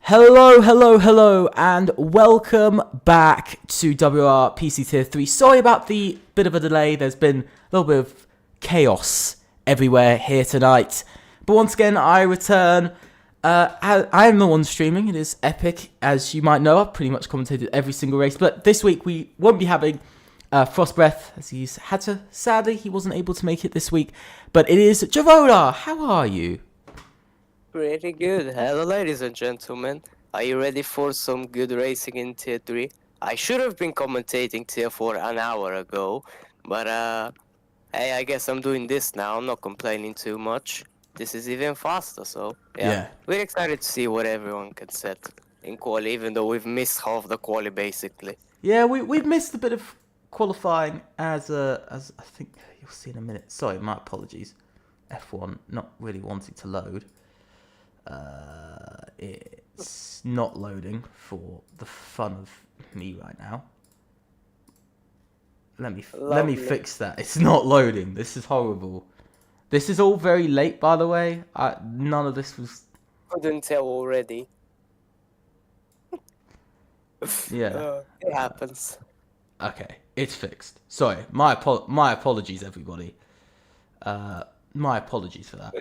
Hello, and welcome back to WOR PC Tier 3. Sorry about the bit of a delay. There's been a little bit of chaos everywhere here tonight. But once again, I return. I am the one streaming. It is epic, as you might know. I've pretty much commentated every single race. But this week, we won't be having Frostbreath, as he's had to. Sadly, he wasn't able to make it this week. But it is Javoda. How are you? Pretty good. Hello, ladies and gentlemen. Are you ready for some good racing in Tier 3? I should have been commentating Tier 4 an hour ago, but hey, I guess I'm doing this now. I'm not complaining too much. This is even faster, so yeah. We're excited to see what everyone can set in quali, even though we've missed half the quali basically. Yeah, we've missed a bit of qualifying as I think you'll see in a minute. Sorry, my apologies. F1 not really wanting to load. It's not loading for the fun of me right now. Let me fix that. It's not loading. This is horrible. This is all very late, by the way. None of this was. Couldn't tell already. Yeah. It happens. Okay, it's fixed. Sorry, my apologies, everybody. My apologies for that.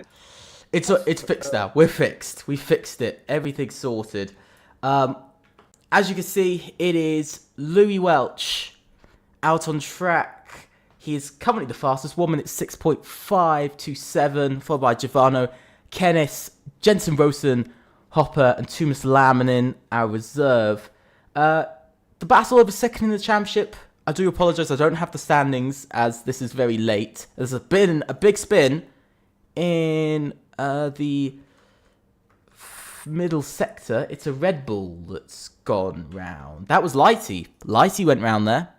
It's fixed now. We're fixed. We fixed it. Everything's sorted. As you can see, it is Louis Welch out on track. He is currently the fastest, 1 minute 6.527, followed by Giovanni Kennis, Jensen Rosen, Hopper, and Tumas Laminin, our reserve. The battle over second in the championship. I do apologise, I don't have the standings as this is very late. There's been a big spin in the middle sector. It's a Red Bull that's gone round. That was Lighty. Lighty went round there.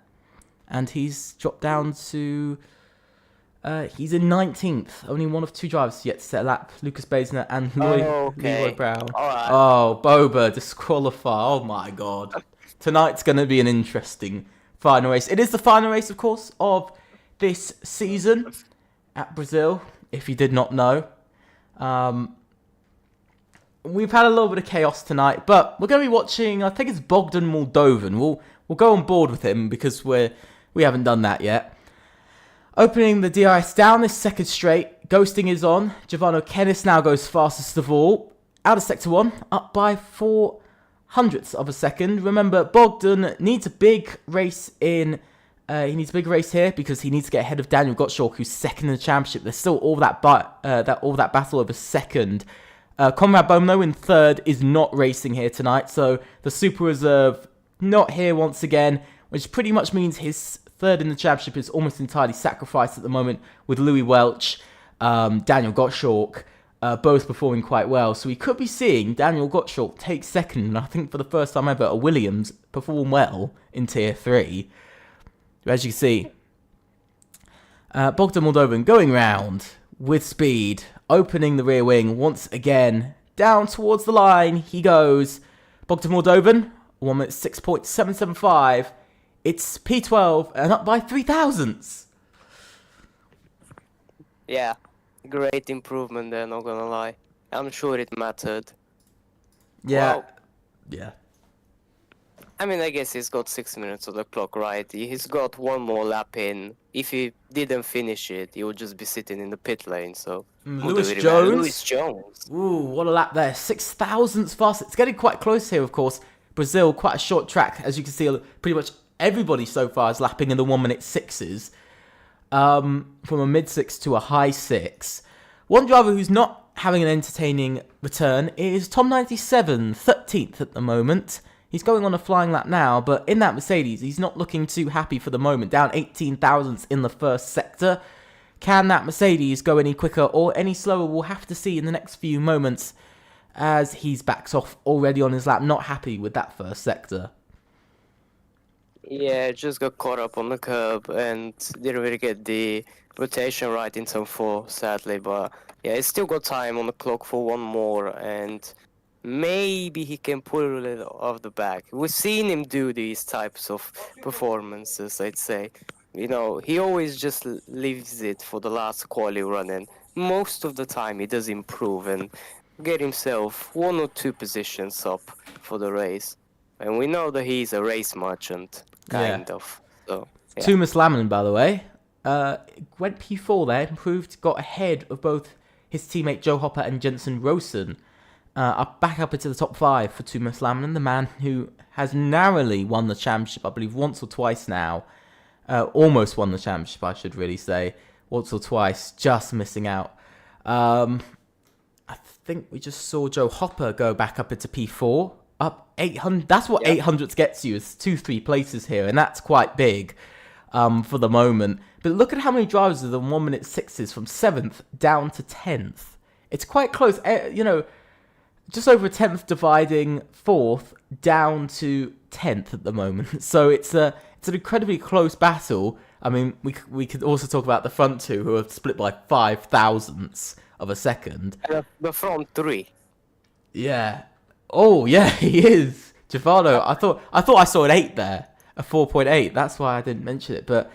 And he's dropped down to... he's in 19th. Only one of two drivers yet to set a lap. Lucas Basner and Leroy Brown. Right. Oh, Boba disqualified. Oh my god. Tonight's going to be an interesting final race. It is the final race, of course, of this season at Brazil, if you did not know. We've had a little bit of chaos tonight, but we're going to be watching, I think it's Bogdan Moldovan. We'll go on board with him because we haven't done that yet. Opening the DRS down this second straight. Ghosting is on. Giovanni Kennis now goes fastest of all. Out of sector 1, up by 4 hundredths of a second. Remember, Bogdan needs a big race in... he needs a big race here because he needs to get ahead of Daniel Gottschalk, who's second in the championship. There's still all that battle over second. Conrad Bohm, in third, is not racing here tonight. So the Super Reserve not here once again, which pretty much means his third in the championship is almost entirely sacrificed at the moment with Louis Welch, Daniel Gottschalk, both performing quite well. So we could be seeing Daniel Gottschalk take second, and I think for the first time ever, a Williams perform well in Tier 3. As you can see, Bogdan Moldovan going round with speed, opening the rear wing once again. Down towards the line he goes. Bogdan Moldovan, 1 minute 6.775. It's P12 and up by 3 thousandths. Yeah, great improvement there, not gonna lie. I'm sure it mattered. Yeah. Well, yeah. I mean, I guess he's got 6 minutes on the clock, right? He's got one more lap in. If he didn't finish it, he would just be sitting in the pit lane, so... Lewis Jones. Ooh, what a lap there. 6 thousandths fast. It's getting quite close here, of course. Brazil, quite a short track. As you can see, pretty much everybody so far is lapping in the 1 minute 6s. From a mid 6 to a high 6. One driver who's not having an entertaining return is Tom97, 13th at the moment. He's going on a flying lap now, but in that Mercedes, he's not looking too happy for the moment. Down 18 thousandths in the first sector. Can that Mercedes go any quicker or any slower? We'll have to see in the next few moments as he's backed off already on his lap. Not happy with that first sector. Yeah, just got caught up on the curb and didn't really get the rotation right in turn 4, sadly. But yeah, he's still got time on the clock for one more, and maybe he can pull it off the back. We've seen him do these types of performances, I'd say. You know, he always just leaves it for the last quali run, and most of the time he does improve, and get himself 1 or 2 positions up for the race. And we know that he's a race merchant, kind of. So, yeah. Tumas Laminen, by the way, went P4 there, improved, got ahead of both his teammate Joe Hopper and Jensen Rosen. Back up into the top 5 for Tumas Laminen, the man who has narrowly won the championship, I believe, once or twice now. Almost won the championship, I should really say. Once or twice, just missing out. I think we just saw Joe Hopper go back up into P4. Up 800. That's what 800s gets you, is 2-3 places here, and that's quite big for the moment. But look at how many drivers are the 1 minute 6s from 7th down to 10th. It's quite close. Just over a 10th dividing 4th down to 10th at the moment. So it's an incredibly close battle. I mean, we could also talk about the front two, who are split by 5 thousandths of a second. The front 3. Yeah. Oh, yeah, he is. Giovanni, I thought I saw an 8 there. A 4.8. That's why I didn't mention it. But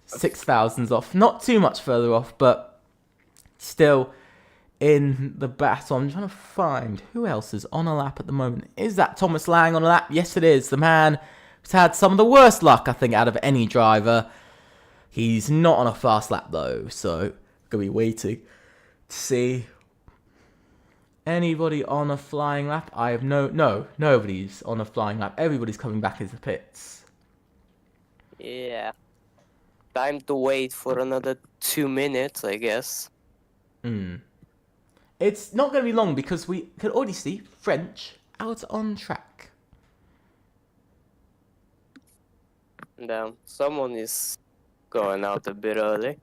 6 thousandths off. Not too much further off, but still in the battle. I'm trying to find who else is on a lap at the moment. Is that Thomas Lang on a lap? Yes, it is. The man who's had some of the worst luck, I think, out of any driver. He's not on a fast lap, though. So, going to be waiting to see anybody on a flying lap. I have nobody's on a flying lap. Everybody's coming back into the pits. Yeah. Time to wait for another 2 minutes, I guess. It's not going to be long because we can already see French out on track. Damn, someone is going out a bit early.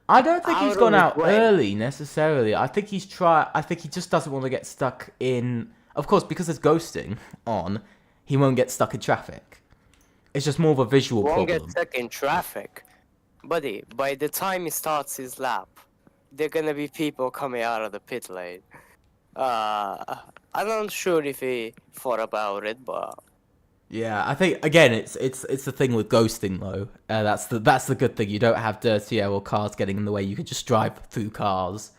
I don't think he's Out gone on out his way. early necessarily. I think he just doesn't want to get stuck in. Of course, because there's ghosting on, he won't get stuck in traffic. It's just more of a visual Won't problem. get stuck in traffic. Buddy, by the time he starts his lap, there gonna be people coming out of the pit lane. I'm not sure if he thought about it, but Yeah, I think again it's the thing with ghosting though. That's the good thing. You don't have dirty air or cars getting in the way. You can just drive through cars,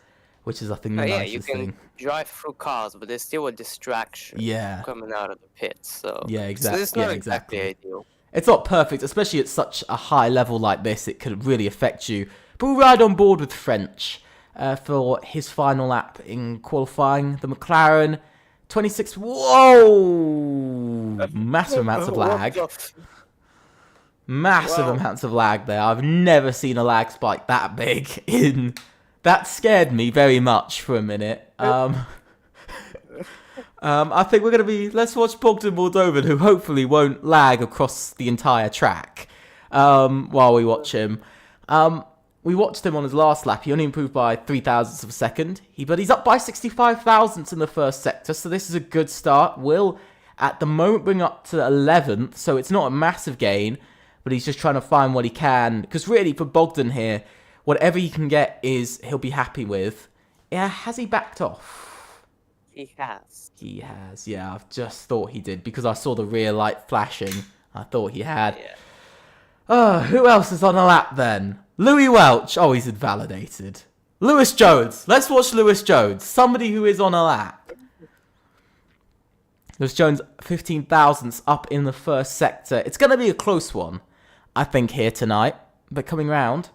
which is I think the yeah, nicest you can thing. drive through cars, but there's still a distraction Yeah. coming out of the pit. So Yeah, So exactly. it's not Yeah, exactly exactly. ideal. It's not perfect, especially at such a high level like this. It could really affect you. But we'll ride on board with French for his final lap in qualifying. The McLaren 26. Whoa! Massive amounts of lag. Massive Wow. amounts of lag there. I've never seen a lag spike that big. That scared me very much for a minute. I think we're going to be... Let's watch Bogdan Moldovan, who hopefully won't lag across the entire track while we watch him. We watched him on his last lap. He only improved by 3 thousandths of a second. But he's up by 65 thousandths in the first sector, so this is a good start. Will, at the moment, bring up to 11th, so it's not a massive gain, but he's just trying to find what he can. Because really, for Bogdan here, whatever he can get is he'll be happy with. Yeah, has he backed off? He has. He has, yeah. I've just thought he did because I saw the rear light flashing. I thought he had. Yeah. Who else is on a lap then? Louis Welch. Oh, he's invalidated. Lewis Jones. Let's watch Lewis Jones. Somebody who is on a lap. Lewis Jones, 15 thousandths up in the first sector. It's going to be a close one, I think, here tonight. But coming round,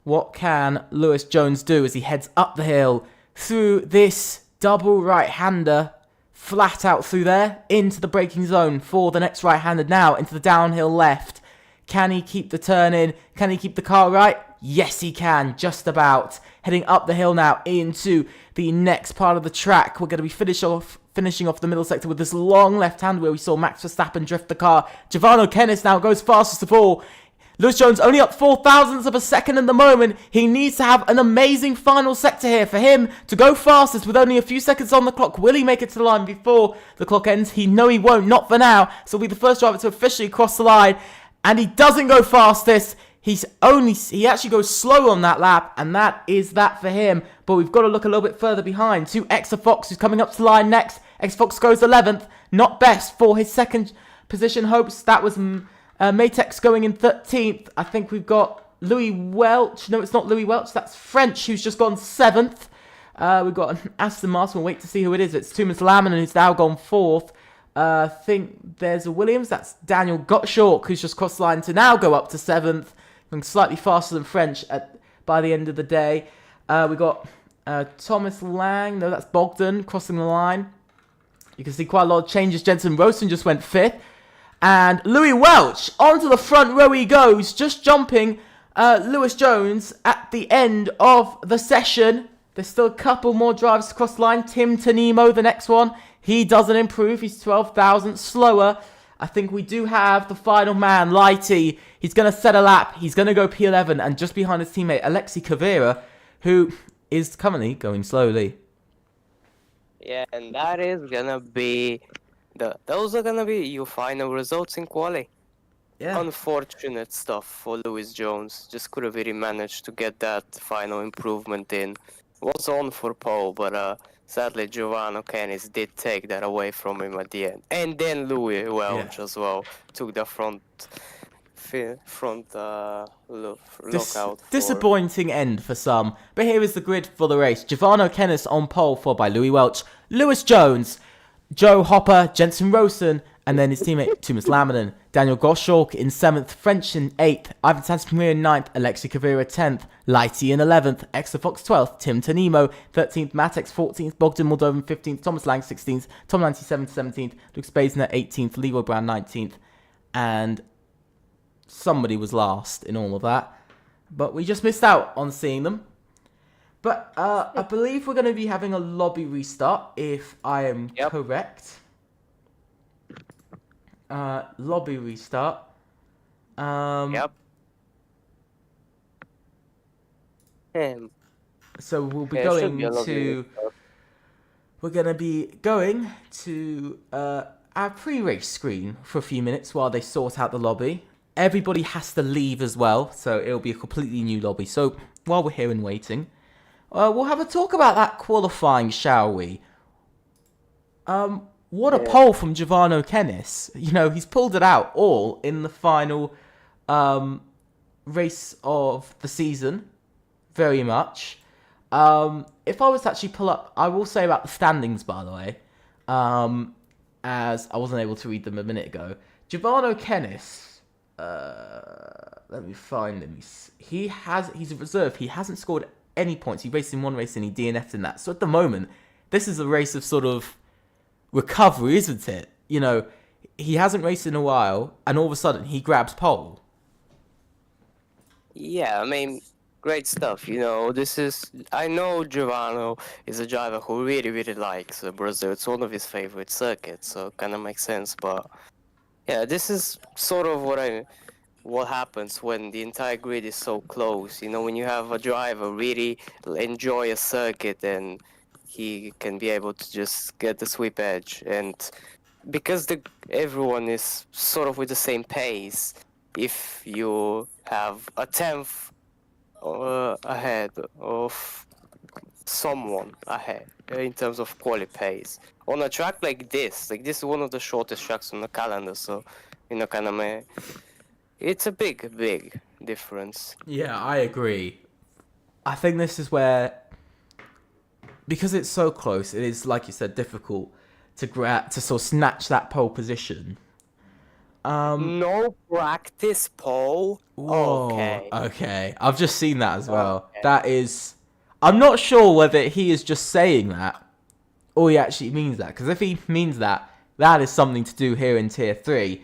what can Lewis Jones do as he heads up the hill through this double right-hander, flat out through there, into the braking zone for the next right-hander now, into the downhill left. Can he keep the turn in? Can he keep the car right? Yes, he can, just about. Heading up the hill now into the next part of the track. We're going to be finishing off the middle sector with this long left-hand where we saw Max Verstappen drift the car. Giovanni Kennis now goes fastest of all. Lewis Jones only up 4 thousandths of a second at the moment. He needs to have an amazing final sector here for him to go fastest with only a few seconds on the clock. Will he make it to the line before the clock ends? He won't, not for now. So he'll be the first driver to officially cross the line. And he doesn't go fastest. He actually goes slow on that lap, and that is that for him. But we've got to look a little bit further behind to Exa Fox, who's coming up to the line next. Exa Fox goes 11th, not best for his second position hopes. That was Matex going in 13th. I think we've got Louis Welch. No, it's not Louis Welch. That's French, who's just gone 7th. We've got an Aston Martin. We'll wait to see who it is. It's Thomas Laminen, who's now gone fourth. I think there's a Williams. That's Daniel Gottschalk, who's just crossed the line to now go up to seventh. Going slightly faster than French by the end of the day. We got Thomas Lang. No, that's Bogdan crossing the line. You can see quite a lot of changes. Jensen Rosen just went fifth. And Louis Welch, onto the front row he goes, just jumping Lewis Jones at the end of the session. There's still a couple more drivers to cross the line. Tim Tanimo, the next one. He doesn't improve. He's 12,000 slower. I think we do have the final man, Lighty. He's going to set a lap. He's going to go P11. And just behind his teammate, Alexei Kavira, who is currently going slowly. Yeah, and that is going to be... Those are going to be your final results in quali. Yeah. Unfortunate stuff for Lewis Jones. Just could have really managed to get that final improvement in. Was on for pole, but sadly Giovanni Canis did take that away from him at the end. And then Louis Welch as well took the front lookout. Disappointing end for some. But here is the grid for the race. Giovanni Canis on pole, followed by Louis Welch, Lewis Jones, Joe Hopper, Jensen Rosen, and then his teammate Thomas Laminen. Daniel Gottschalk in 7th, French in 8th, Ivan Santamaria in 9th, Alexei Kavira 10th, Lighty in 11th, Exeter Fox 12th, Tim Tanimo 13th, Matex 14th, Bogdan Moldovan 15th, Thomas Lang 16th, Tom 97 17th, Luke Spazner 18th, Leroy Brown 19th, and somebody was last in all of that. But we just missed out on seeing them. But I believe we're going to be having a lobby restart, if I am correct. Lobby restart. Yep. So we'll be going to... We're going to be going to our pre-race screen for a few minutes while they sort out the lobby. Everybody has to leave as well, so it'll be a completely new lobby. So while we're here and waiting, we'll have a talk about that qualifying, shall we? What a pole from Giovanni Canis. You know, he's pulled it out all in the final race of the season. Very much. If I was to actually pull up, I will say about the standings, by the way, as I wasn't able to read them a minute ago. Giovanni Canis, let me find him. He's a reserve. He hasn't scored any points. He raced in one race and he DNF'd in that. So at the moment, this is a race of sort of recovery, isn't it? You know, he hasn't raced in a while, and all of a sudden he grabs pole. Yeah, I mean, great stuff. You know, I know Giovanni is a driver who really, really likes Brazil. It's one of his favorite circuits, so it kind of makes sense. But yeah, this is sort of what happens when the entire grid is so close. You know, when you have a driver really enjoy a circuit and he can be able to just get the sweep edge, and because everyone is sort of with the same pace, if you have a 10th ahead of someone ahead in terms of quali pace on a track like this is one of the shortest tracks on the calendar, so you know, kind of it's a big difference. Yeah, I agree. I think this is where, because it's so close, it is, like you said, difficult to sort of snatch that pole position. No practice pole. Whoa, okay. I've just seen that as well. Okay. That is... I'm not sure whether he is just saying that or he actually means that. Because if he means that, that is something to do here in Tier 3.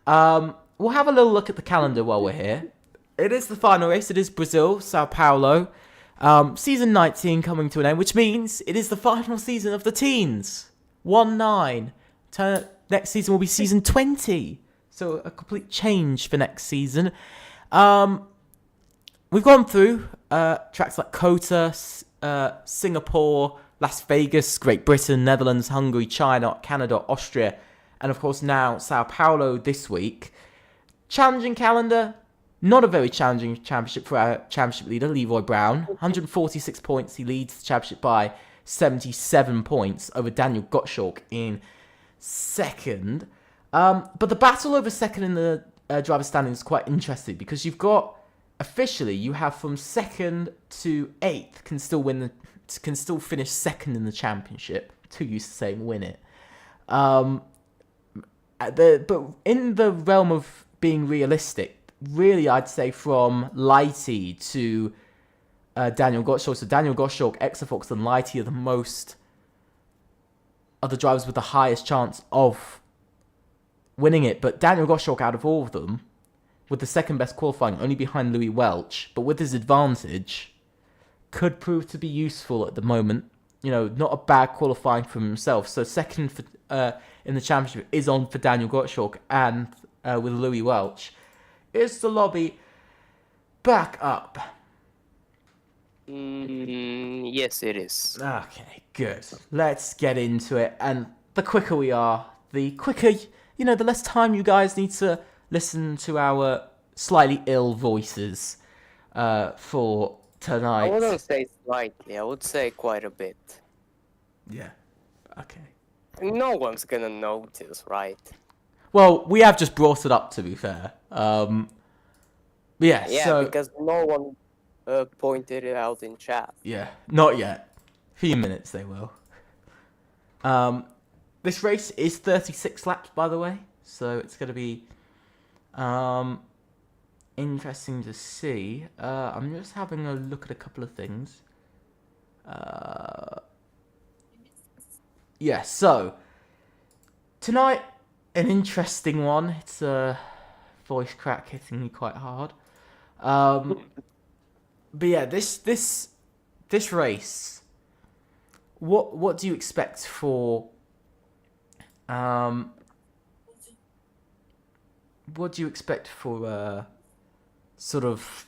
We'll have a little look at the calendar while we're here. It is the final race. It is Brazil, Sao Paulo. Season 19 coming to an end, which means it is the final season of the teens. 1-9. Next season will be season 20. So a complete change for next season. We've gone through tracks like Kota, Singapore, Las Vegas, Great Britain, Netherlands, Hungary, China, Canada, Austria, and of course now Sao Paulo this week. Challenging calendar. Not a very challenging championship for our championship leader, Leroy Brown. 146 points. He leads the championship by 77 points over Daniel Gottschalk in second. But the battle over second in the driver standings is quite interesting because you've got officially you have from 2nd to 8th can still finish 2nd in the championship. Too used to saying win it. But in the realm of being realistic, really I'd say from Lighty to Daniel Gottschalk. So Daniel Gottschalk, Exafox, and Lighty are the drivers with the highest chance of winning it. But Daniel Gottschalk, out of all of them, with the second best qualifying, only behind Louis Welch, but with his advantage, could prove to be useful at the moment. You know, not a bad qualifying for himself. So second for, in the championship is on for Daniel Gottschalk, and with Louis Welch. Is the lobby back up? Yes, it is. Okay, good. Let's get into it. And the quicker we are, the quicker, the less time you guys need to listen to our slightly ill voices for tonight. I wouldn't say slightly, I would say quite a bit. Yeah. Okay. No one's gonna notice, right? Well, we have just brought it up, to be fair. Yeah, so... because no one pointed it out in chat. Yeah, not yet. Few minutes they will. This race is 36 laps, by the way, so it's going to be interesting to see. I'm just having a look at a couple of things. Yeah, so tonight, an interesting one. It's a voice crack hitting me quite hard. But yeah, this race. What do you expect for? What do you expect for? Sort of,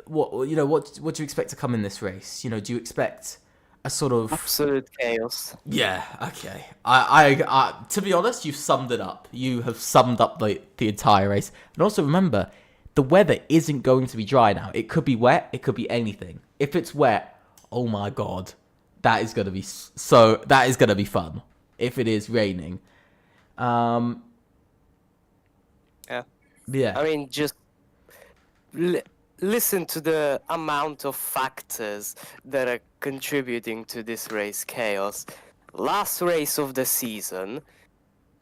what do you expect to come in this race? Do you expect a sort of absolute chaos? Yeah. Okay. I to be honest, you've summed it up. You have summed up the entire race, and also remember, the weather isn't going to be dry now. It could be wet. It could be anything. If it's wet, oh my god, that is gonna be fun. If it is raining, Yeah. yeah. I mean, just listen to the amount of factors that are contributing to this race chaos. Last race of the season,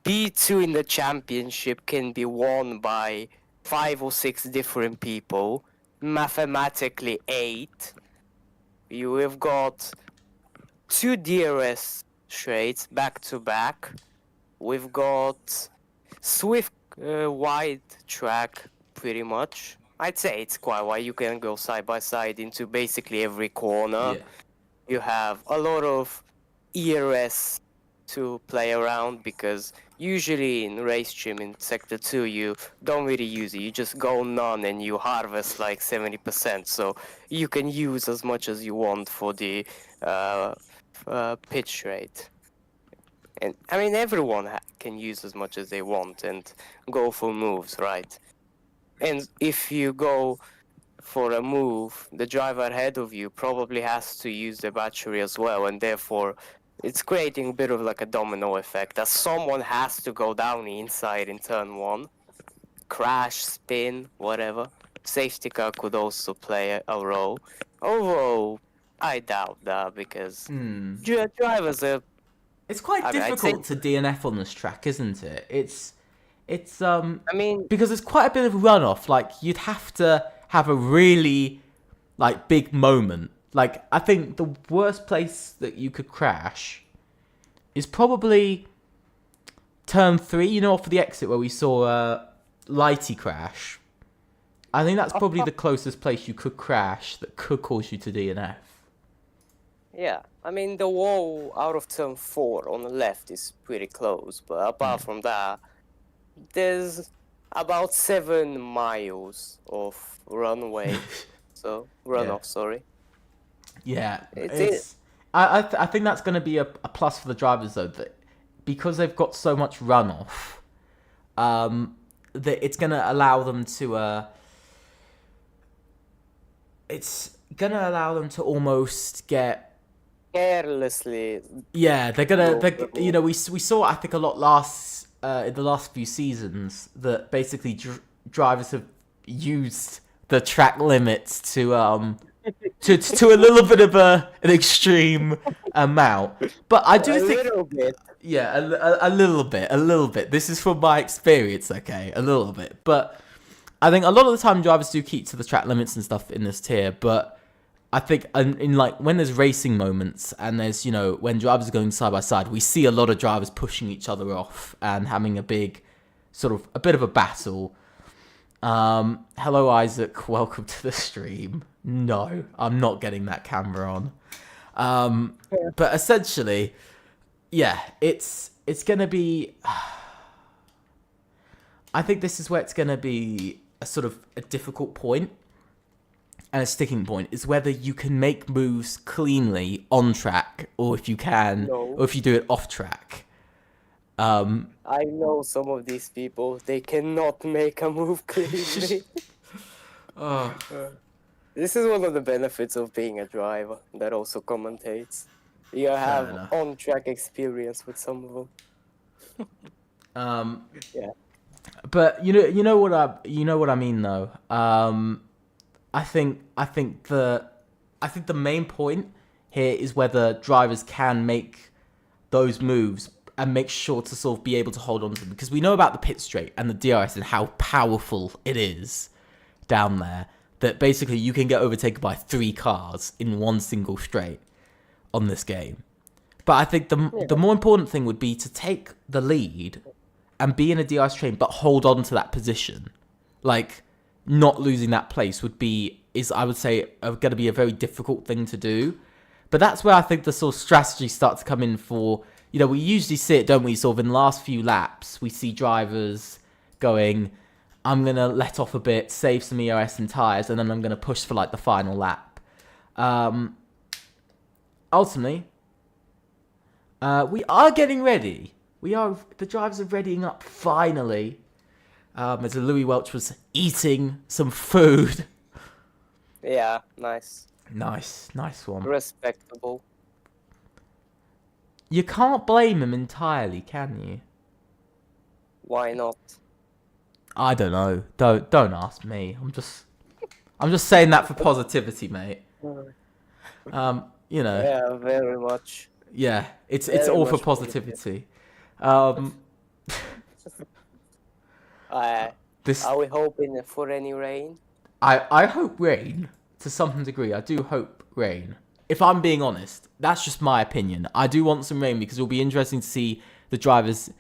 P2 in the championship can be won by 5 or 6 different people, mathematically 8. You have got 2 DRS straights back to back. We've got Swift wide track pretty much. I'd say it's quite wide. You can go side by side into basically every corner. Yeah. You have a lot of ERS to play around, because usually in race trim in sector 2 you don't really use it. You just go none and you harvest like 70%, so you can use as much as you want for the pitch rate. And I mean, everyone can use as much as they want and go for moves, right? And if you go for a move, the driver ahead of you probably has to use the battery as well, and therefore it's creating a bit of like a domino effect, as someone has to go down the inside in turn 1, crash, spin, whatever. Safety car could also play a role, although I doubt that, because drivers are... It's quite difficult to DNF on this track, isn't it? I mean, because there's quite a bit of runoff. Like, you'd have to have a really, like, big moment. Like, I think the worst place that you could crash is probably turn 3, off of the exit where we saw Lighty crash. I think that's probably the closest place you could crash that could cause you to DNF. Yeah, I mean, the wall out of turn 4 on the left is pretty close, but apart from that, there's about 7 miles of runway. So, runoff, sorry. Yeah, I think that's going to be a plus for the drivers, though, that because they've got so much runoff, that it's going to allow them to... it's going to allow them to almost get... carelessly. Yeah, we saw, I think, a lot in the last few seasons that basically drivers have used the track limits to to a little bit of an extreme amount. But I do A think, little bit. yeah, a little bit. This is from my experience, okay, a little bit. But I think a lot of the time drivers do keep to the track limits and stuff in this tier. But I think in like when there's racing moments and there's, you know, when drivers are going side by side, we see a lot of drivers pushing each other off and having a bit of a battle. Hello Isaac, welcome to the stream. No, I'm not getting that camera on. But essentially, yeah, it's gonna be. I think this is where it's gonna be a sort of a difficult point and a sticking point is whether you can make moves cleanly on track or if you can, No. or if you do it off track. I know some of these people, they cannot make a move cleanly. Oh. This is one of the benefits of being a driver that also commentates. You have enough. on-track experience with some of them. Yeah. But you know what I mean though. I think the main point here is whether drivers can make those moves and make sure to sort of be able to hold on to them, because we know about the pit straight and the DRS and how powerful it is down there, that basically you can get overtaken by 3 cars in one single straight on this game. But I think the more important thing would be to take the lead and be in a DRS train but hold on to that position. Like, not losing that place is I would say going to be a very difficult thing to do. But that's where I think the sort of strategy starts to come in for, you know, we usually see it, don't we, sort of in the last few laps, we see drivers going, I'm going to let off a bit, save some ERS and tyres, and then I'm going to push for like the final lap. Ultimately, we are getting ready. The drivers are readying up finally. As Louis Welch was eating some food. Yeah, nice. Nice one. Respectable. You can't blame him entirely, can you? Why not? I don't know. Don't ask me. I'm just saying that for positivity, mate. You know. Yeah, very much. Yeah, it's Very all for much positivity. Are we hoping for any rain? I hope rain to some degree. I do hope rain. If I'm being honest, that's just my opinion. I do want some rain because it'll be interesting to see the drivers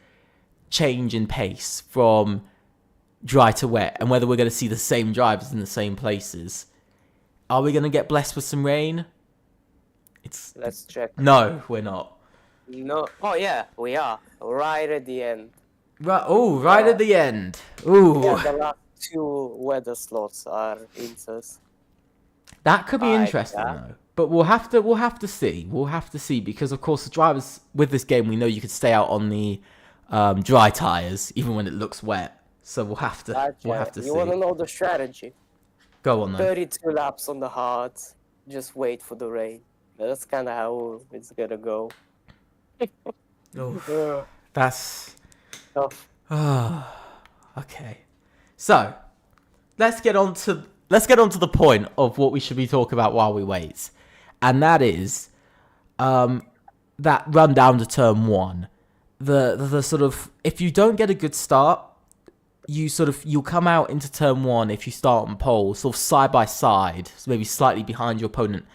change in pace from dry to wet and whether we're going to see the same drivers in the same places. Are we going to get blessed with some rain? Let's check. No, we're not. No. Oh yeah, we are. Right at the end. Right. Oh, right at the end. Ooh. Yeah, the last 2 weather slots are incest. That could be interesting though. But we'll have to see. We'll have to see because of course the drivers with this game, we know you could stay out on the dry tires even when it looks wet. So we'll have to see. You want to know the strategy? Go on then. 32 laps on the hards. Just wait for the rain. That's kind of how it's gonna go. Oh, that's Tough. okay. So let's get on to the point of what we should be talking about while we wait, and that is that run down to turn 1. The sort of, if you don't get a good start, you'll come out into turn 1 if you start on pole, sort of side by side, so maybe slightly behind your opponent.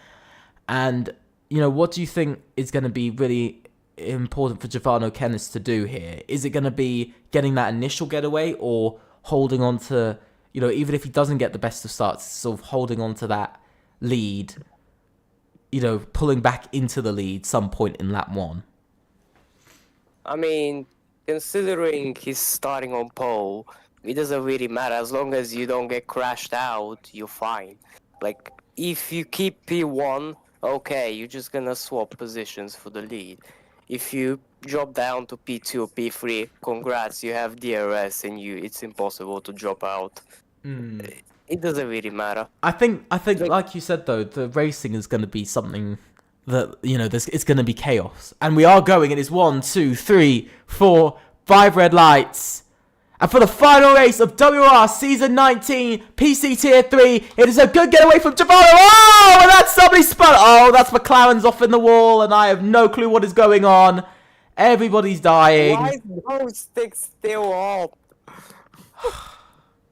And you know, what do you think is going to be really important for Giovanni Kennis to do here? Is it going to be getting that initial getaway or holding on to, you know, even if he doesn't get the best of starts, sort of holding on to that lead, you know, pulling back into the lead some point in lap 1? I mean, considering he's starting on pole, it doesn't really matter. As long as you don't get crashed out, you're fine. Like, if you keep P1, okay, you're just gonna swap positions for the lead. If you drop down to P2 or P3, congrats, you have DRS and it's impossible to drop out. It doesn't really matter. I think like you said though, the racing is going to be something that, you know, it's going to be chaos. And we are going, it is 1, 2, 3, 4, 5 red lights. And for the final race of WOR Season 19, PC Tier 3, it is a good getaway from Giovanni. Oh, and that's somebody spun. Oh, that's McLaren's off in the wall, and I have no clue what is going on. Everybody's dying. Why is those sticks still up?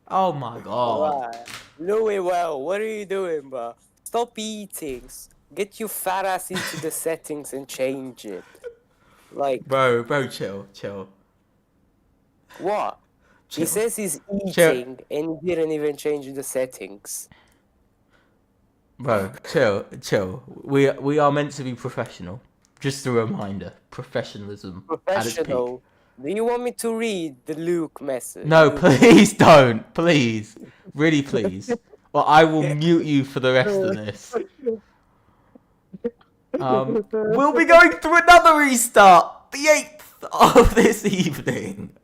Oh my god. Right. Louis, well, what are you doing, bro? Stop eating. Get your fat ass into the settings and change it. Like, Bro, chill. what? He Chill. says he's Chill. eating and he didn't even change the settings. Bro, chill. We are meant to be professional. Just a reminder. Professionalism at its peak. Professional. Do you want me to read the Luke message? No, please don't. Please. Really, please. Or I will mute you for the rest of this. We'll be going through another restart. The 8th of this evening.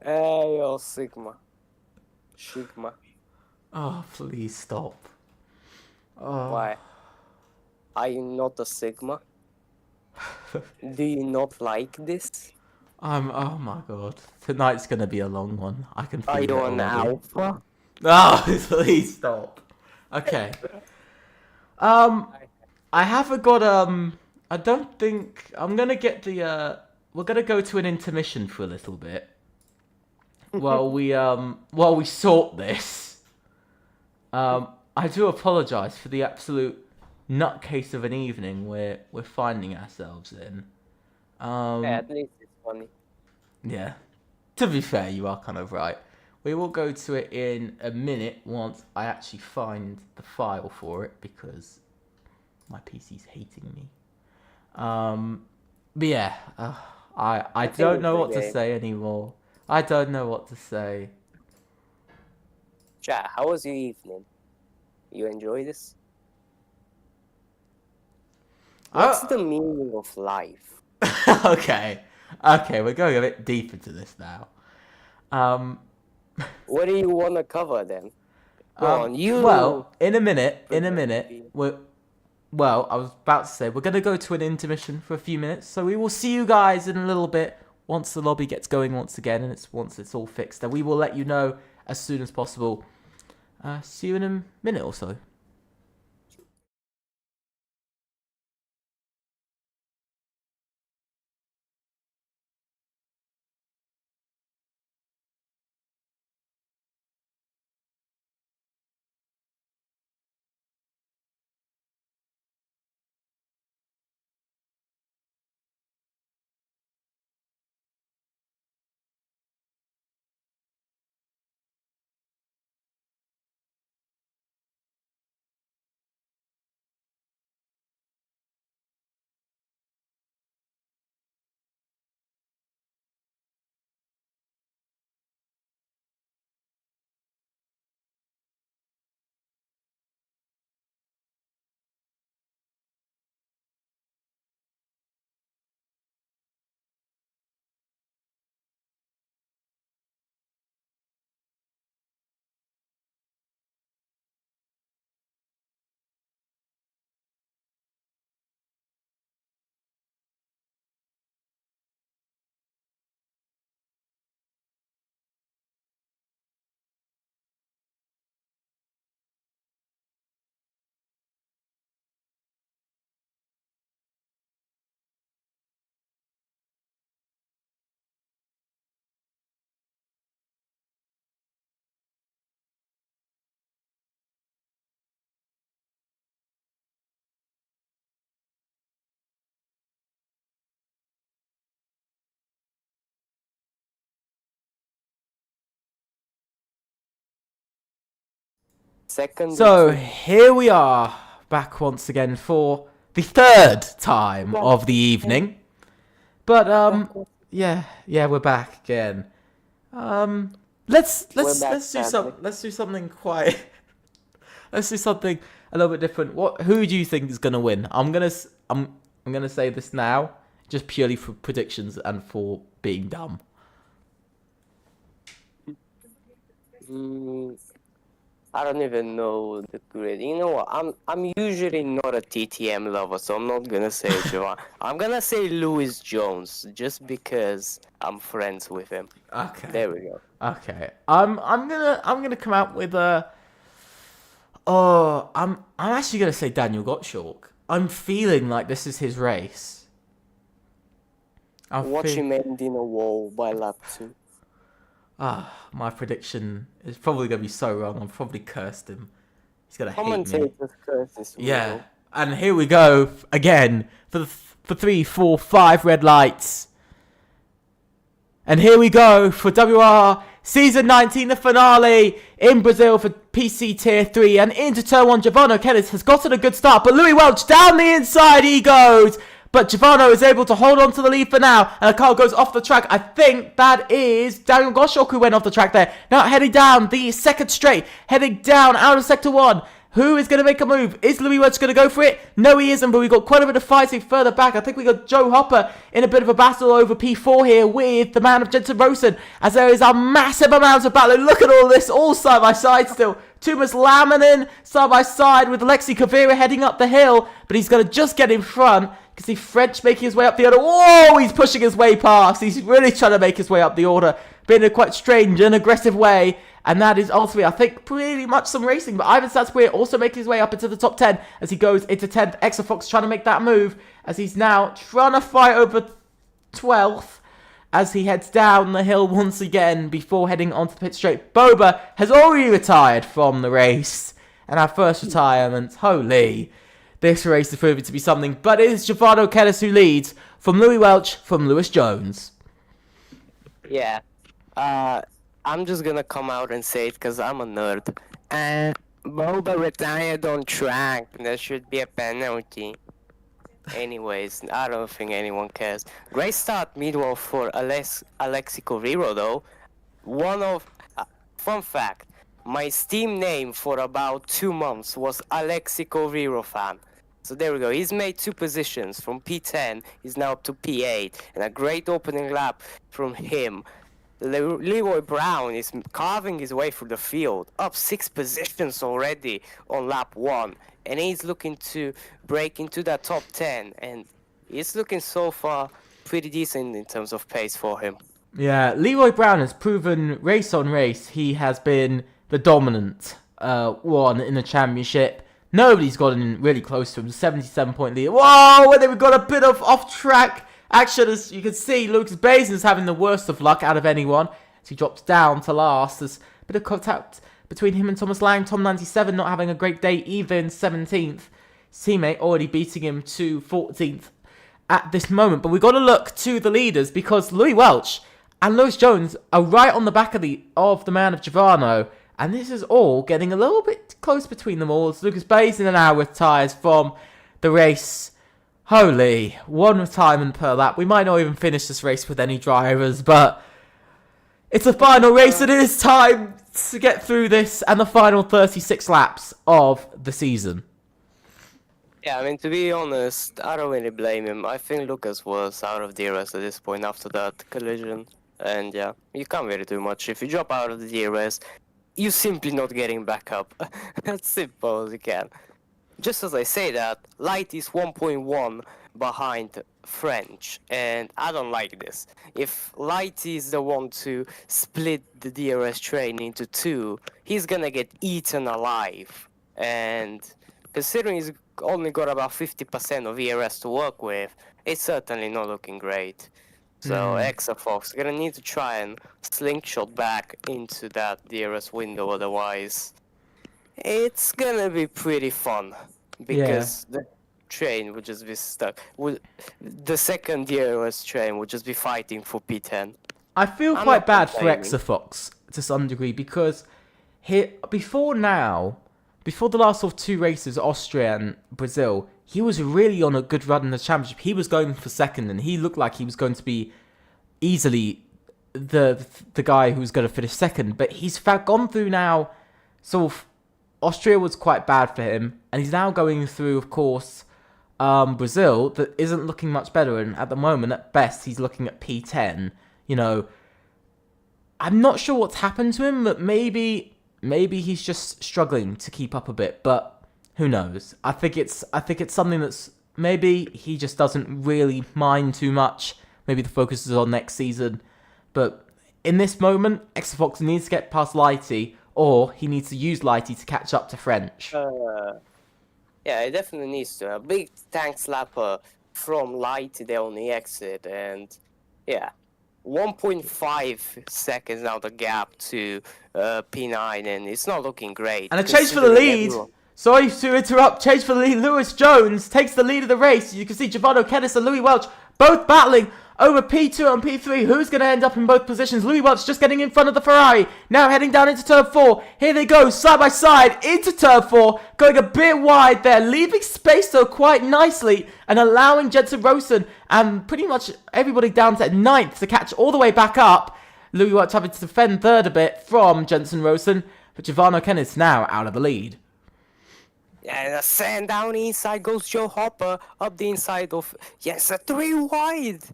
Hey, yo, Sigma. Oh, please stop. Oh. Why? Are you not a Sigma? Do you not like this? Oh my god. Tonight's gonna be a long one. I can feel Are it you an already. alpha? Oh, please stop. Okay. I haven't got I don't think I'm gonna get the we're gonna go to an intermission for a little bit. while we sort this. I do apologise for the absolute nutcase of an evening we're finding ourselves in. Yeah, at least it's funny. Yeah. To be fair, you are kind of right. We will go to it in a minute once I actually find the file for it because my PC's hating me. But yeah, I don't know what to say anymore. I don't know what to say. Chat, how was your evening? You enjoy this? What's the meaning of life? Okay, we're going a bit deep into this now. What do you want to cover then? Go on, you. Well, in a minute. Well, I was about to say we're gonna go to an intermission for a few minutes, so we will see you guys in a little bit once the lobby gets going once again, and once it's all fixed. And we will let you know as soon as possible. See you in a minute or so. So here we are, back once again for the third time of the evening. But yeah, we're back again. Let's do something quite. Let's do something a little bit different. Who do you think is gonna win? I'm gonna say this now, just purely for predictions and for being dumb. I don't even know the grid. You know what? I'm usually not a TTM lover, so I'm not gonna say Jovan. I'm gonna say Louis Jones just because I'm friends with him. Okay. There we go. Okay. I'm gonna come out with a. Oh, I'm actually gonna say Daniel Gottschalk. I'm feeling like this is his race. Watch him end in a wall by lap 2. My prediction is probably gonna be so wrong. I've probably cursed him. He's gonna hate me. Commentators curse this Yeah. wheel. And here we go again for 3, 4, 5 red lights. And here we go for WR Season 19, the finale in Brazil for PC Tier 3. And into turn 1, Giovanni Kellis has gotten a good start. But Louis Welch down the inside he goes. But Giovanni is able to hold on to the lead for now. And the car goes off the track. I think that is Daniel Gottschalk who went off the track there. Now heading down the second straight. Heading down out of Sector 1. Who is going to make a move? Is Louis Welch going to go for it? No, he isn't, but we've got quite a bit of fighting further back. I think we got Joe Hopper in a bit of a battle over P4 here with the man of Jensen Rosen, as there is a massive amount of battle. Look at all this, all side by side still. Tumas Laminin side by side with Alexi Kavira heading up the hill, but he's going to just get in front. You can see French making his way up the order. Whoa, he's pushing his way past. He's really trying to make his way up the order, but in a quite strange and aggressive way. And that is ultimately, I think, pretty much some racing. But Ivan Satsweir also making his way up into the top 10 as he goes into 10th. Exafox trying to make that move as he's now trying to fight over 12th as he heads down the hill once again before heading onto the pit straight. Boba has already retired from the race. And our first retirement, holy, this race is proving to be something. But it is Giovanni Kellis who leads from Louis Welch from Lewis Jones. Yeah. I'm just gonna come out and say it because I'm a nerd. Boba retired on track. There should be a penalty. Anyways, I don't think anyone cares. Great start mid-wall for Alexi Corriro though. Fun fact, my Steam name for about 2 months was Alexi Corriro fan. So there we go, he's made 2 positions from P10, he's now up to P8, and a great opening lap from him. Leroy Brown is carving his way through the field, up 6 positions already on lap 1, and he's looking to break into that top 10, and it's looking so far pretty decent in terms of pace for him. Yeah, Leroy Brown has proven race on race he has been the dominant one in the championship. Nobody's gotten really close to him, 77-point lead. Whoa, and then we've got a bit of off-track action, as you can see. Lucas Basin is having the worst of luck out of anyone as he drops down to last. There's a bit of contact between him and Thomas Lang. Tom 97 not having a great day either in 17th. His teammate already beating him to 14th at this moment. But we've got to look to the leaders because Louis Welch and Lewis Jones are right on the back of the man of Giovanni. And this is all getting a little bit close between them all. As Lucas Basin now retires from the race. Holy, 1 retirement per lap. We might not even finish this race with any drivers, but it's the final race and it is time to get through this and the final 36 laps of the season. Yeah, I mean, to be honest, I don't really blame him. I think Lucas was out of DRS at this point after that collision. And yeah, you can't really do much. If you drop out of the DRS, you're simply not getting back up. As simple as you can. Just as I say that, Light is 1.1 behind French, and I don't like this. If Light is the one to split the DRS train into 2, he's gonna get eaten alive. And considering he's only got about 50% of ERS to work with, it's certainly not looking great. So Exafox gonna need to try and slingshot back into that DRS window, otherwise it's gonna be pretty fun because the train would just be stuck. The second DRS train would just be fighting for P10. I feel quite bad for Exafox to some degree because before the last sort of 2 races, Austria and Brazil, he was really on a good run in the championship. He was going for second, and he looked like he was going to be easily the guy who was going to finish second. But he's gone through now. Sort of Austria was quite bad for him, and he's now going through, of course, Brazil that isn't looking much better. And at the moment, at best, he's looking at P10. You know, I'm not sure what's happened to him, but maybe maybe he's just struggling to keep up a bit, but who knows? I think it's something that's maybe he just doesn't really mind too much. Maybe the focus is on next season, but in this moment, Xfox needs to get past Lighty, or he needs to use Lighty to catch up to French. Yeah, it definitely needs to. A big tank slapper from Lighty there on the exit, and yeah, 1.5 seconds now the gap to P9, and it's not looking great. And a change for the lead. Everyone. Sorry to interrupt. Change for the lead. Lewis Jones takes the lead of the race. You can see Giovanni Kennis and Louis Welch both battling over P2 and P3. Who's going to end up in both positions? Louis Welch just getting in front of the Ferrari. Now heading down into turn 4. Here they go, side by side, into turn 4. Going a bit wide there, leaving space though quite nicely. And allowing Jensen Rosen and pretty much everybody down to 9th to catch all the way back up. Louis Welch having to defend 3rd a bit from Jensen Rosen. But Giovanni Kennis now out of the lead. And a sand down inside goes Joe Hopper up the inside of, yes, a 3 wide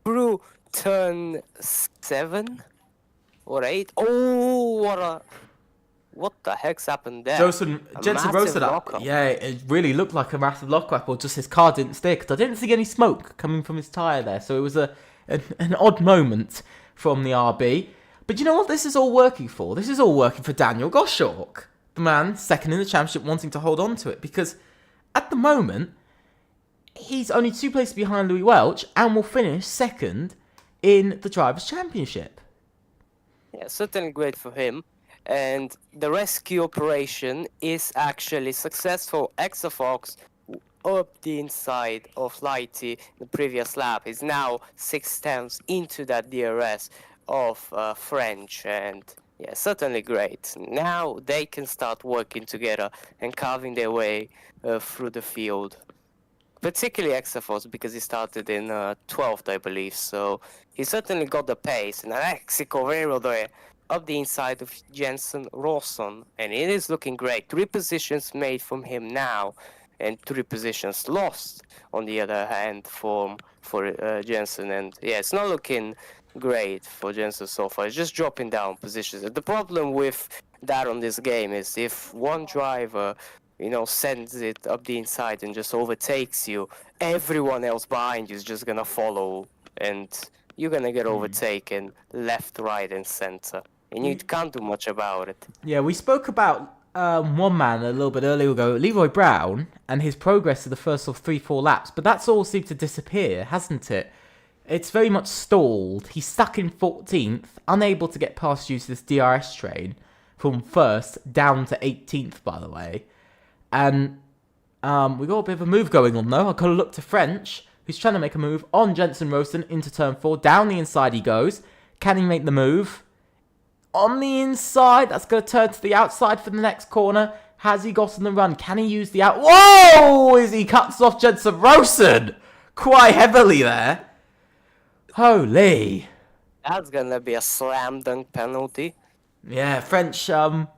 through turn 7 or 8. Oh, what the heck's happened there? Jensen Rosen up. Yeah, it really looked like a massive lock-up, or just his car didn't stick. I didn't see any smoke coming from his tyre there, so it was an odd moment from the RB. But you know what this is all working for? This is all working for Daniel Goshawk. The man second in the championship wanting to hold on to it, because at the moment he's only 2 places behind Louis Welch and will finish second in the Drivers' Championship. Yeah, certainly great for him. And the rescue operation is actually successful. Exafox up the inside of Lighty the previous lap is now 6/10 into that DRS of French, and yeah, certainly great. Now they can start working together and carving their way through the field. Particularly Exafos, because he started in 12th, I believe. So he certainly got the pace. And Alexi Covero there up the inside of Jensen Rawson. And it is looking great. 3 positions made from him now, and 3 positions lost on the other hand for Jensen. And yeah, it's not looking great for Jensen so far. It's just dropping down positions. And the problem with that on this game is if one driver, you know, sends it up the inside and just overtakes you, everyone else behind you is just gonna follow, and you're gonna get overtaken left, right, and center, and you can't do much about it. Yeah, we spoke about one man a little bit earlier ago, Leroy Brown, and his progress in the first of 3-4 laps, but that's all seemed to disappear, hasn't it? It's very much stalled. He's stuck in 14th, unable to get past you to this DRS train from 1st down to 18th, by the way. And we got a bit of a move going on, though. I've got to look to French, who's trying to make a move on Jensen Rosen into turn 4. Down the inside he goes. Can he make the move? On the inside, that's going to turn to the outside for the next corner. Has he gotten the run? Can he use the out? Whoa! As he cuts off Jensen Rosen quite heavily there. Holy. That's gonna be a slam dunk penalty. Yeah, French, not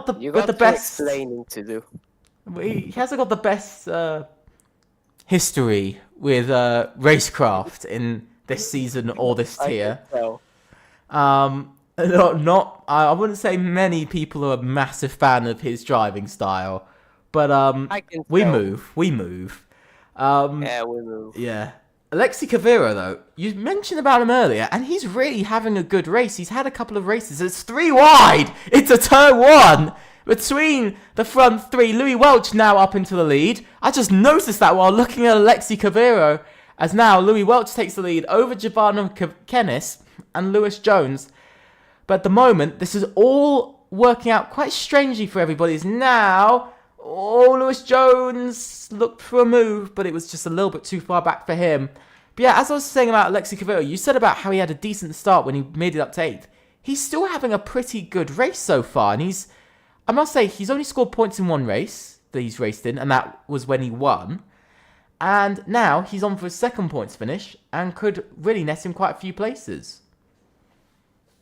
the You with got the best explaining to do. He hasn't got the best history with racecraft in this season or this tier. I wouldn't say many people are a massive fan of his driving style, but we move. Yeah, we move. Yeah. Alexi Cavero, though, you mentioned about him earlier, and he's really having a good race. He's had a couple of races. It's 3 wide. It's a turn 1 between the front 3. Louis Welch now up into the lead. I just noticed that while looking at Alexi Cavero, as now Louis Welch takes the lead over Giovanni Kennis and Lewis Jones. But at the moment, this is all working out quite strangely for everybody. It's now... Oh, Lewis Jones looked for a move, but it was just a little bit too far back for him. But yeah, as I was saying about Alexi Cavero, you said about how he had a decent start when he made it up to 8th. He's still having a pretty good race so far, and I must say, he's only scored points in 1 race that he's raced in, and that was when he won. And now he's on for his 2nd points finish, and could really net him quite a few places.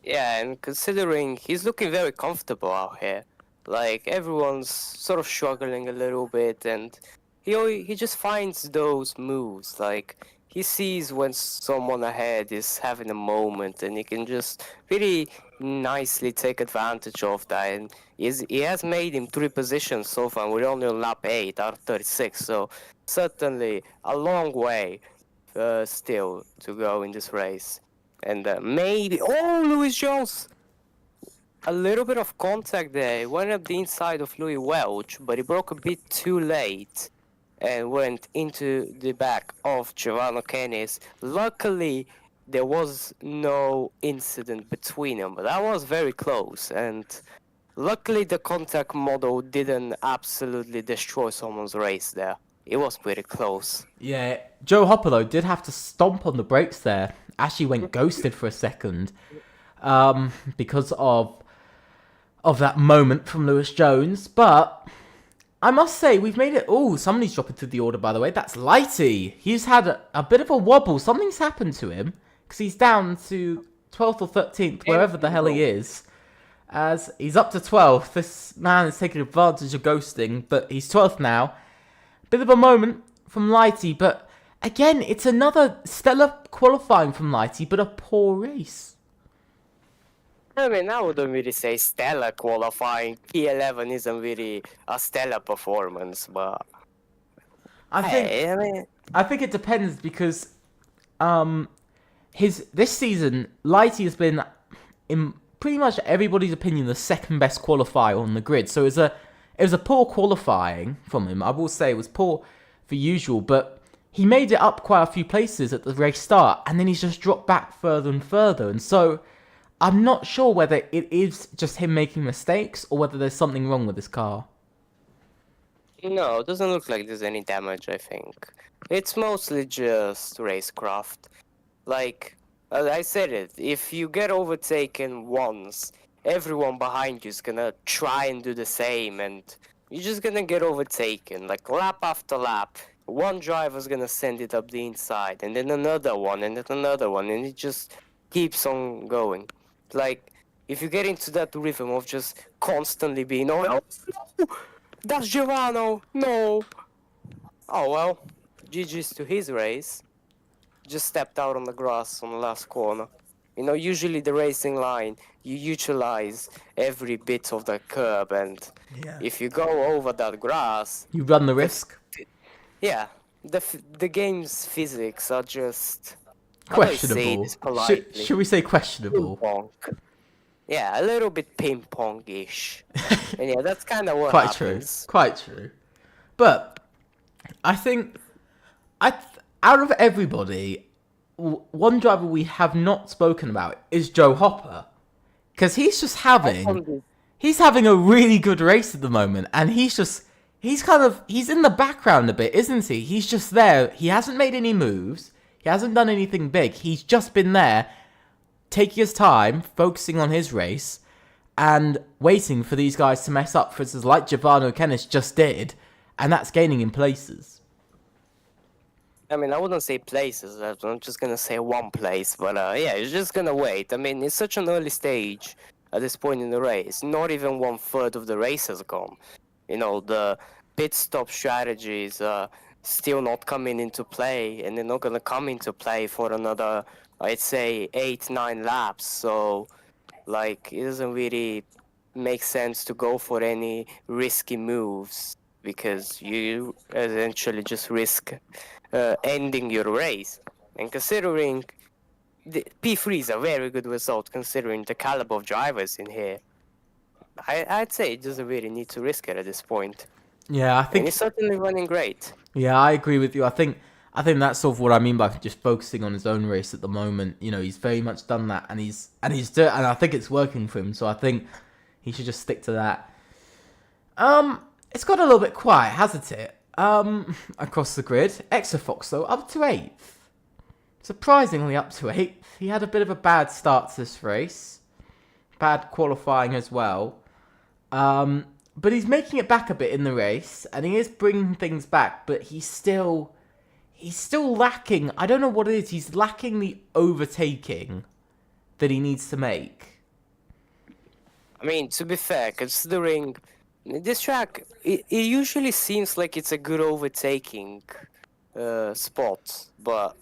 Yeah, and considering he's looking very comfortable out here. Like, everyone's sort of struggling a little bit, and he just finds those moves. Like, he sees when someone ahead is having a moment, and he can just really nicely take advantage of that. And he has made him 3 positions so far. We're only on lap 8 out of 36, so certainly a long way still to go in this race. And maybe, oh, Lewis Jones! A little bit of contact there. He went up the inside of Louis Welch, but he broke a bit too late and went into the back of Giovanni Kennis. Luckily, there was no incident between them, but that was very close. And luckily, the contact model didn't absolutely destroy someone's race there. It was pretty close. Yeah, Joe Hopper, though, did have to stomp on the brakes there. Actually went ghosted for a second because of that moment from Lewis Jones. But I must say, we've made it... Oh, somebody's dropping through the order, by the way. That's Lighty. He's had a bit of a wobble. Something's happened to him because he's down to 12th or 13th, wherever the hell he is. As he's up to 12th. This man is taking advantage of ghosting, but he's 12th now. Bit of a moment from Lighty, but again, it's another stellar qualifying from Lighty, but a poor race. I mean, I wouldn't really say stellar qualifying. P11 isn't really a stellar performance, but I think it depends because this season Lighty has been, in pretty much everybody's opinion, the second best qualifier on the grid. So it was a poor qualifying from him. I will say it was poor for usual, but he made it up quite a few places at the race start, and then he's just dropped back further and further. And so I'm not sure whether it is just him making mistakes or whether there's something wrong with his car. no, it doesn't look like there's any damage, I think. It's mostly just racecraft. Like, as I said it, if you get overtaken once, everyone behind you is gonna try and do the same, and you're just gonna get overtaken, like lap after lap. One driver's gonna send it up the inside, and then another one, and then another one, and it just keeps on going. Like, if you get into that rhythm of just constantly being, oh, no, that's Giovanni, no. Oh well, GG's to his race. Just stepped out on the grass on the last corner. You know, usually the racing line, you utilize every bit of the curb, and if you go over that grass, You run the risk. yeah, the game's physics are just how do I say Questionable. this politely? Should we say questionable? Ping-pong. Yeah, a little bit ping pong-ish. And yeah, that's kind of what Quite happens. true. Quite true. But I think out of everybody, one driver we have not spoken about is Joe Hopper, because he's having a really good race at the moment, and he's in the background a bit, isn't he? He's just there. He hasn't made any moves. He hasn't done anything big. He's just been there, taking his time, focusing on his race, and waiting for these guys to mess up, for instance, like Giovanni Kennis just did, and that's gaining in places. I mean, I wouldn't say places. I'm just gonna say one place, but yeah, you're just gonna wait. I mean, it's such an early stage at this point in the race. Not even 1/3 of the race has gone. You know, the pit stop strategies are still not coming into play, and they're not gonna come into play for another, I'd say, 8-9 laps. So, like, it doesn't really make sense to go for any risky moves, because you essentially just risk ending your race. And considering the P3 is a very good result, considering the caliber of drivers in here, I'd say it doesn't really need to risk it at this point. Yeah, I think. And he's certainly running great. Yeah, I agree with you. I think that's sort of what I mean by just focusing on his own race at the moment. You know, he's very much done that, and and I think it's working for him. So I think he should just stick to that. It's got a little bit quiet, hasn't it? Across the grid. Exofox, though, up to 8th. Surprisingly up to 8th. He had a bit of a bad start to this race. Bad qualifying as well. But he's making it back a bit in the race, and he is bringing things back, but he's still lacking. I don't know what it is. He's lacking the overtaking that he needs to make. I mean, to be fair, considering this track, it usually seems like it's a good overtaking spot, but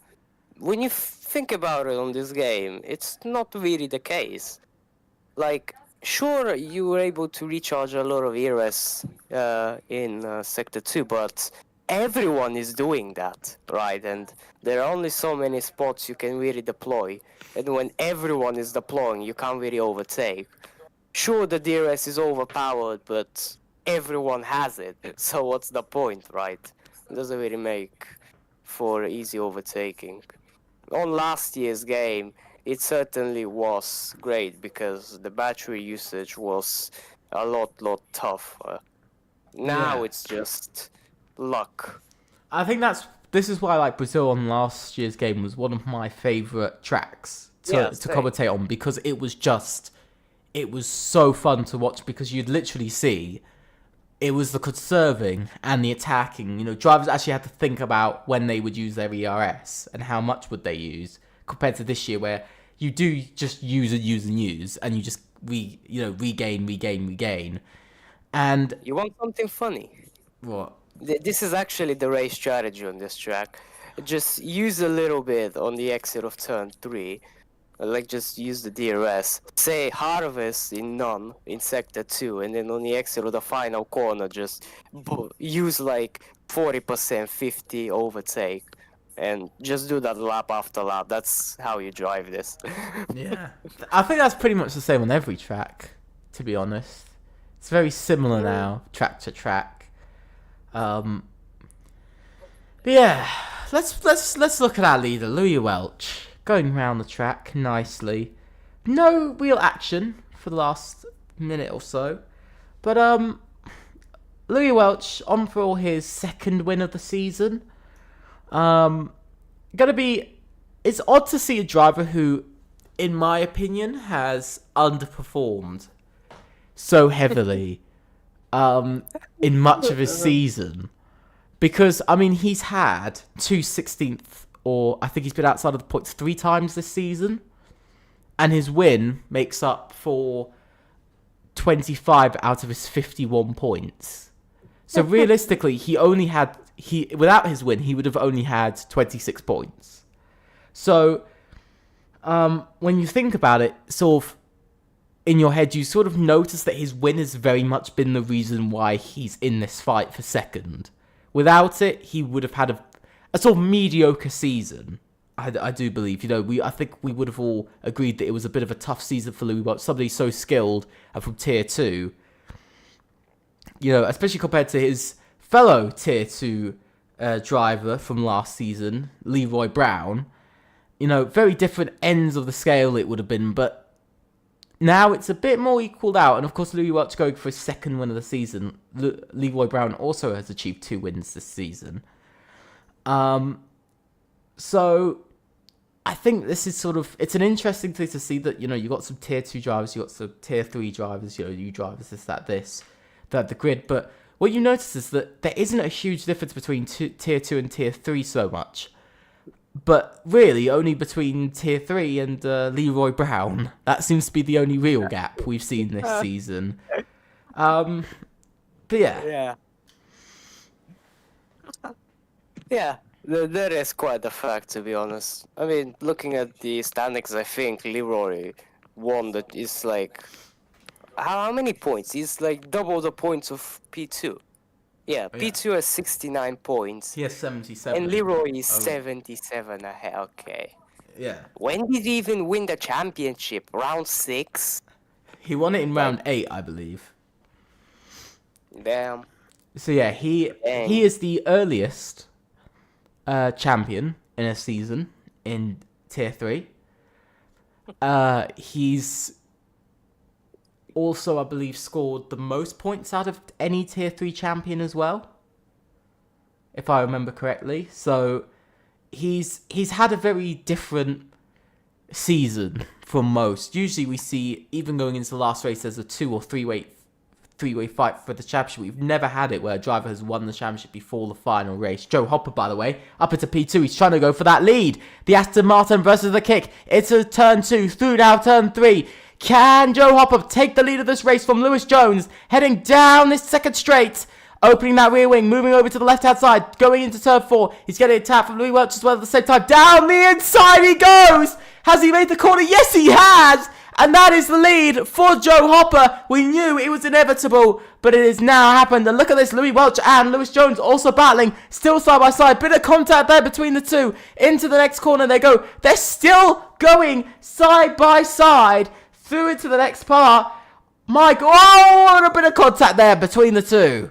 when you think about it on this game, it's not really the case. Like, sure, you were able to recharge a lot of ERS in Sector 2, but everyone is doing that, right? And there are only so many spots you can really deploy. And when everyone is deploying, you can't really overtake. Sure, the DRS is overpowered, but everyone has it. So what's the point, right? It doesn't really make for easy overtaking. On last year's game, it certainly was great because the battery usage was a lot tougher. Now Yeah. it's just luck. I think this is why like Brazil on last year's game was one of my favorite tracks to Same. commentate on, because it was so fun to watch, because you'd literally see it was the conserving and the attacking. You know, drivers actually had to think about when they would use their ERS and how much would they use, compared to this year where you do just use and use, and you just regain. And You want something funny? what? This is actually the race strategy on this track. Just use a little bit on the exit of turn 3. Like, just use the DRS. Say harvest in none in sector 2, and then on the exit of the final corner, just use like 40%, 50 overtake. And just do that lap after lap. That's how you drive this. Yeah. I think that's pretty much the same on every track, to be honest. It's very similar now, track to track. But yeah, let's look at our leader, Louis Welch, going around the track nicely. No real action for the last minute or so, but Louis Welch on for his second win of the season. It's odd to see a driver who, in my opinion, has underperformed so heavily in much of his season. Because, I mean, he's had 2/16th, or I think he's been outside of the points 3 times this season. And his win makes up for 25 out of his 51 points. So realistically, without his win, he would have only had 26 points. So, when you think about it, sort of, in your head, you sort of notice that his win has very much been the reason why he's in this fight for second. Without it, he would have had a sort of mediocre season. I do believe, I think we would have all agreed that it was a bit of a tough season for Louis Welch, somebody so skilled and from Tier 2. Especially compared to his fellow Tier 2 driver from last season, Leroy Brown. Very different ends of the scale it would have been, but now it's a bit more equaled out. And of course, Louis Welch going for his second win of the season. Leroy Brown also has achieved 2 wins this season. So I think this is it's an interesting thing to see that, you got some Tier 2 drivers, you got some Tier 3 drivers, you drivers, that the grid. But what you notice is that there isn't a huge difference between Tier 2 and Tier 3 so much. But really, only between Tier 3 and Leroy Brown. That seems to be the only real gap we've seen this season. But yeah. Yeah, that is quite a fact, to be honest. I mean, looking at the standings, I think Leroy won that is like... How many points? He's like double the points of P2. Yeah, P2 has 69 points. He has 77. And Leroy is 77 ahead. Okay. Yeah. When did he even win the championship? Round 6? He won it in round 8, I believe. Damn. So yeah, he is the earliest champion in a season in Tier 3. He's also, I believe, scored the most points out of any Tier 3 champion as well, if I remember correctly. So he's had a very different season from most. Usually we see, even going into the last race, there's a 2 or 3-way fight for the championship. We've never had it where a driver has won the championship before the final race. Joe Hopper, by the way, up into P2. He's trying to go for that lead. The Aston Martin versus the kick. It's a turn 2, through now turn 3. Can Joe Hopper take the lead of this race from Lewis Jones, heading down this second straight? Opening that rear wing, moving over to the left-hand side, going into turn 4. He's getting attacked from Louis Welch as well at the same time. Down the inside he goes! Has he made the corner? Yes, he has! And that is the lead for Joe Hopper. We knew it was inevitable, but it has now happened. And look at this, Louis Welch and Lewis Jones also battling, still side by side. Bit of contact there between the two. Into the next corner they go. They're still going side by side through into the next part. My God, oh, a bit of contact there between the two.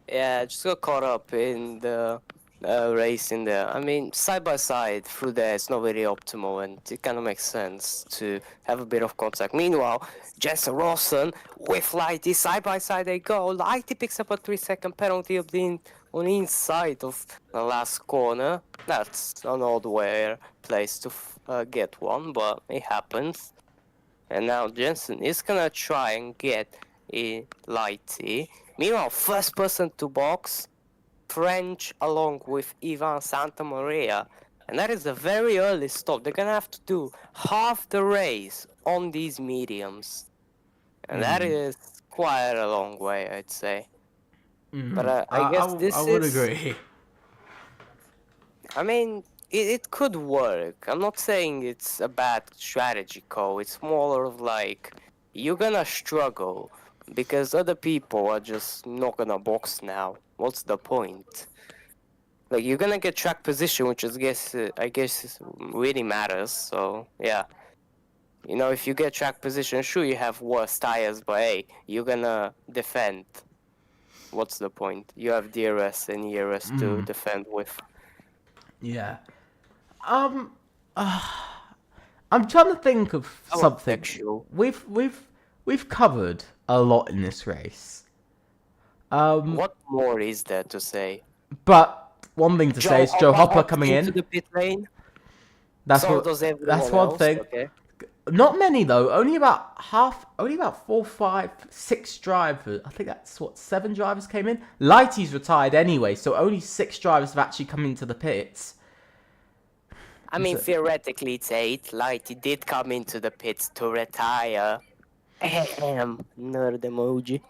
Yeah, just got caught up in the race in there. I mean, side by side through there, it's not very optimal, and it kind of makes sense to have a bit of contact. Meanwhile, Jensen Rawson with Lighty, side by side they go. Lighty picks up a 3-second penalty on the inside of the last corner. That's an odd place to get one, but it happens. And now Jensen is gonna try and get a Lighty. Meanwhile, first person to box, French along with Ivan Santamaria. And that is a very early stop. They're gonna have to do half the race on these mediums. And that is quite a long way, I'd say. But I guess I would agree. I mean, it could work. I'm not saying it's a bad strategy, Cole. It's more of like, you're gonna struggle. Because other people are just not gonna box now. What's the point? Like, you're gonna get track position, which I guess really matters. So yeah, you know, if you get track position, sure you have worse tires, but hey, you're gonna defend. What's the point? You have DRS and ERS to defend with. Yeah. I'm trying to think of something. We've covered a lot in this race. What more is there to say? But one thing to say is Joe Hopper coming into in. the pit lane. That's one else, thing. Okay. Not many though. Only about 4, 5, 6 drivers. I think that's 7 drivers came in. Lighty's retired anyway, so only 6 drivers have actually come into the pits. I mean, theoretically it's 8. Lighty did come into the pits to retire. Nerd emoji.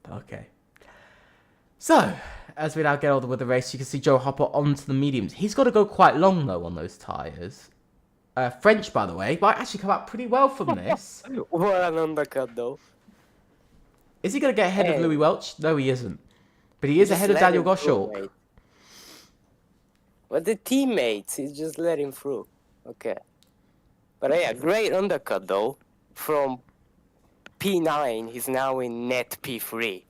Okay. So, as we now get on with the race, you can see Joe Hopper onto the mediums. He's got to go quite long, though, on those tyres. French, by the way, might actually come out pretty well from this. What an undercut, though. Is he going to get ahead of Louis Welch? No, he isn't. But he is ahead of Daniel Goshawk. But the teammates, he just let him through. Okay. But yeah, great undercut, though. From P9, he's now in net P3.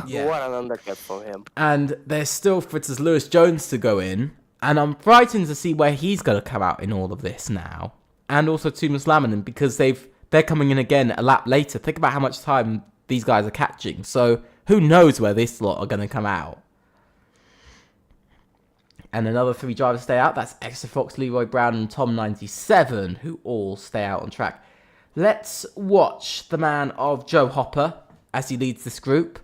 Yeah. What an undercut from him. And there's still Fritz's Lewis Jones to go in. And I'm frightened to see where he's going to come out in all of this now. And also Tumas Laminen, because they're coming in again a lap later. Think about how much time these guys are catching. So who knows where this lot are going to come out. And another 3 drivers stay out. That's Exeter Fox, Leroy Brown, and Tom97, who all stay out on track. Let's watch the man of Joe Hopper as he leads this group.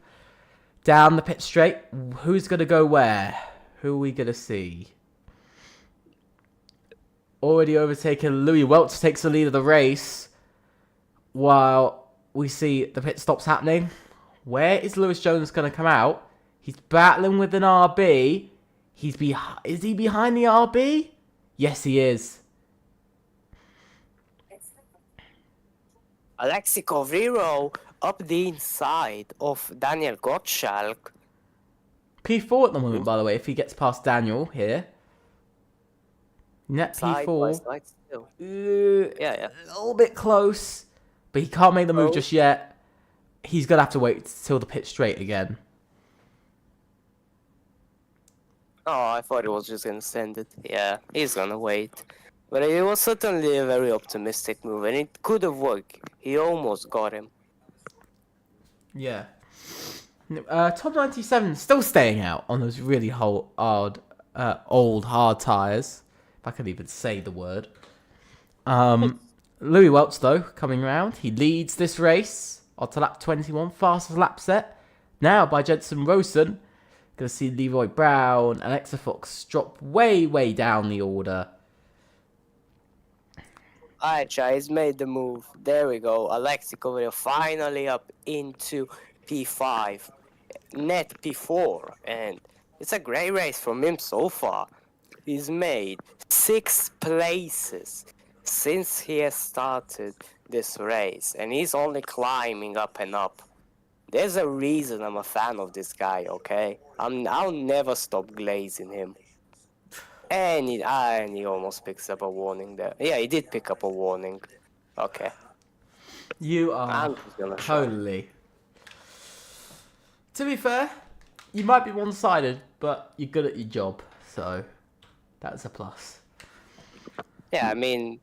Down the pit straight. Who's going to go where? Who are we going to see? Already overtaken. Louis Welch takes the lead of the race. While we see the pit stops happening. Where is Lewis Jones going to come out? He's battling with an RB. Is he behind the RB? Yes, he is. Alexi Covriro up the inside of Daniel Gottschalk. P4 at the moment, by the way, if he gets past Daniel here. Net P4. Side still. Yeah. A little bit close. But he can't make the move just yet. He's going to have to wait till the pit straight again. Oh, I thought he was just going to send it. Yeah, he's going to wait. But it was certainly a very optimistic move, and it could have worked. He almost got him. Yeah. Tom97 still staying out on those really old hard tyres. If I can even say the word. Louis Welch, though, coming round. He leads this race onto lap 21. Fastest lap set. Now by Jensen Rawson. Going to see Leroy Brown and Exeter Fox drop way down the order. Alright, he's made the move. There we go. Alexi Coverio finally up into P5, net P4, and it's a great race from him so far. He's made 6 places since he has started this race, and he's only climbing up and up. There's a reason I'm a fan of this guy, okay? I'll never stop glazing him. And he almost picks up a warning there. Yeah, he did pick up a warning. Okay. You are I'm just gonna show. totally. To be fair, you might be one-sided, but you're good at your job, so that's a plus. Yeah, I mean,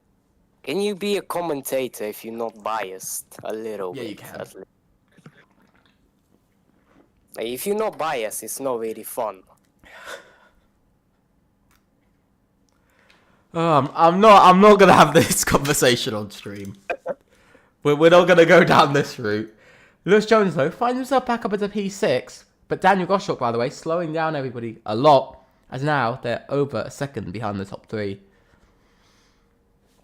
can you be a commentator if you're not biased a little bit? Yeah, you can. At least? Like, if you're not biased, it's not really fun. I'm not gonna have this conversation on stream. We're not gonna go down this route. Lewis Jones though finds himself back up at the P6, but Daniel Goshawk, by the way, slowing down everybody a lot, as now they're over a second behind the top 3.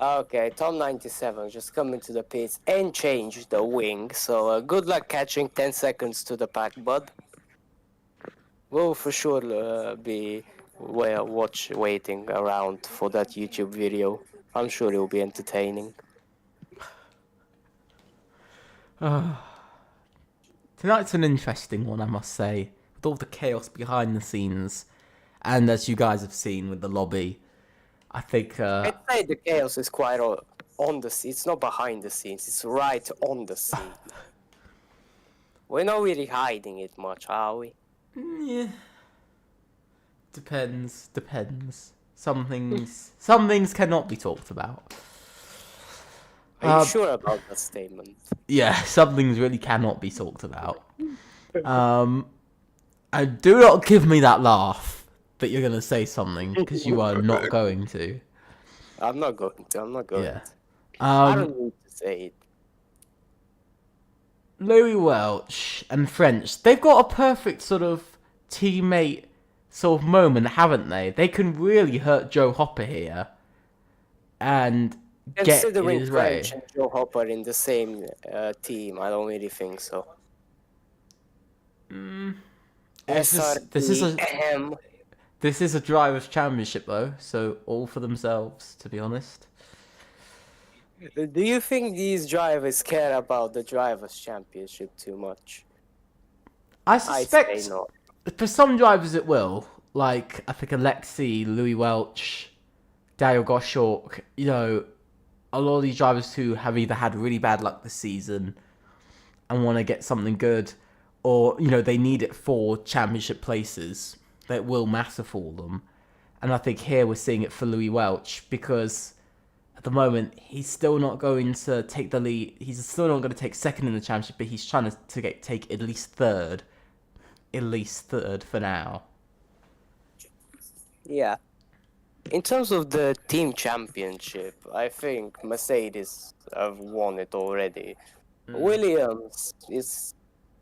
Okay, Tom 97 just come into the pits and change the wing. So good luck catching 10 seconds to the pack, bud. We'll for sure be waiting around for that YouTube video. I'm sure it'll be entertaining. Tonight's an interesting one, I must say, with all the chaos behind the scenes, and as you guys have seen with the lobby, I think. I'd say the chaos is quite on the scene. It's not behind the scenes. It's right on the scene. We're not really hiding it much, are we? Yeah. Depends. Some things cannot be talked about. Are you sure about that statement? Yeah, some things really cannot be talked about. And do not give me that laugh that you're going to say something, because you are not going to. I'm not going to. Yeah. I don't need to say it. Louis Welch and French, they've got a perfect sort of teammate sort of moment, haven't they? They can really hurt Joe Hopper here and get in Considering his way. French and Joe Hopper in the same team, I don't really think so. This is a drivers' championship though, so all for themselves, to be honest. Do you think these drivers care about the drivers' championship too much? I I'd suspect say not. for some drivers it will. Like, I think Alexi, Louis Welch, Daniel Goshawk, you know, a lot of these drivers who have either had really bad luck this season and want to get something good, or, you know, they need it for championship places, that will matter for them. And I think here we're seeing it for Louis Welch, because at the moment he's still not going to take the lead. He's still not going to take second in the championship, but he's trying to take at least third for now. Yeah. In terms of the team championship, I think Mercedes have won it already. Williams is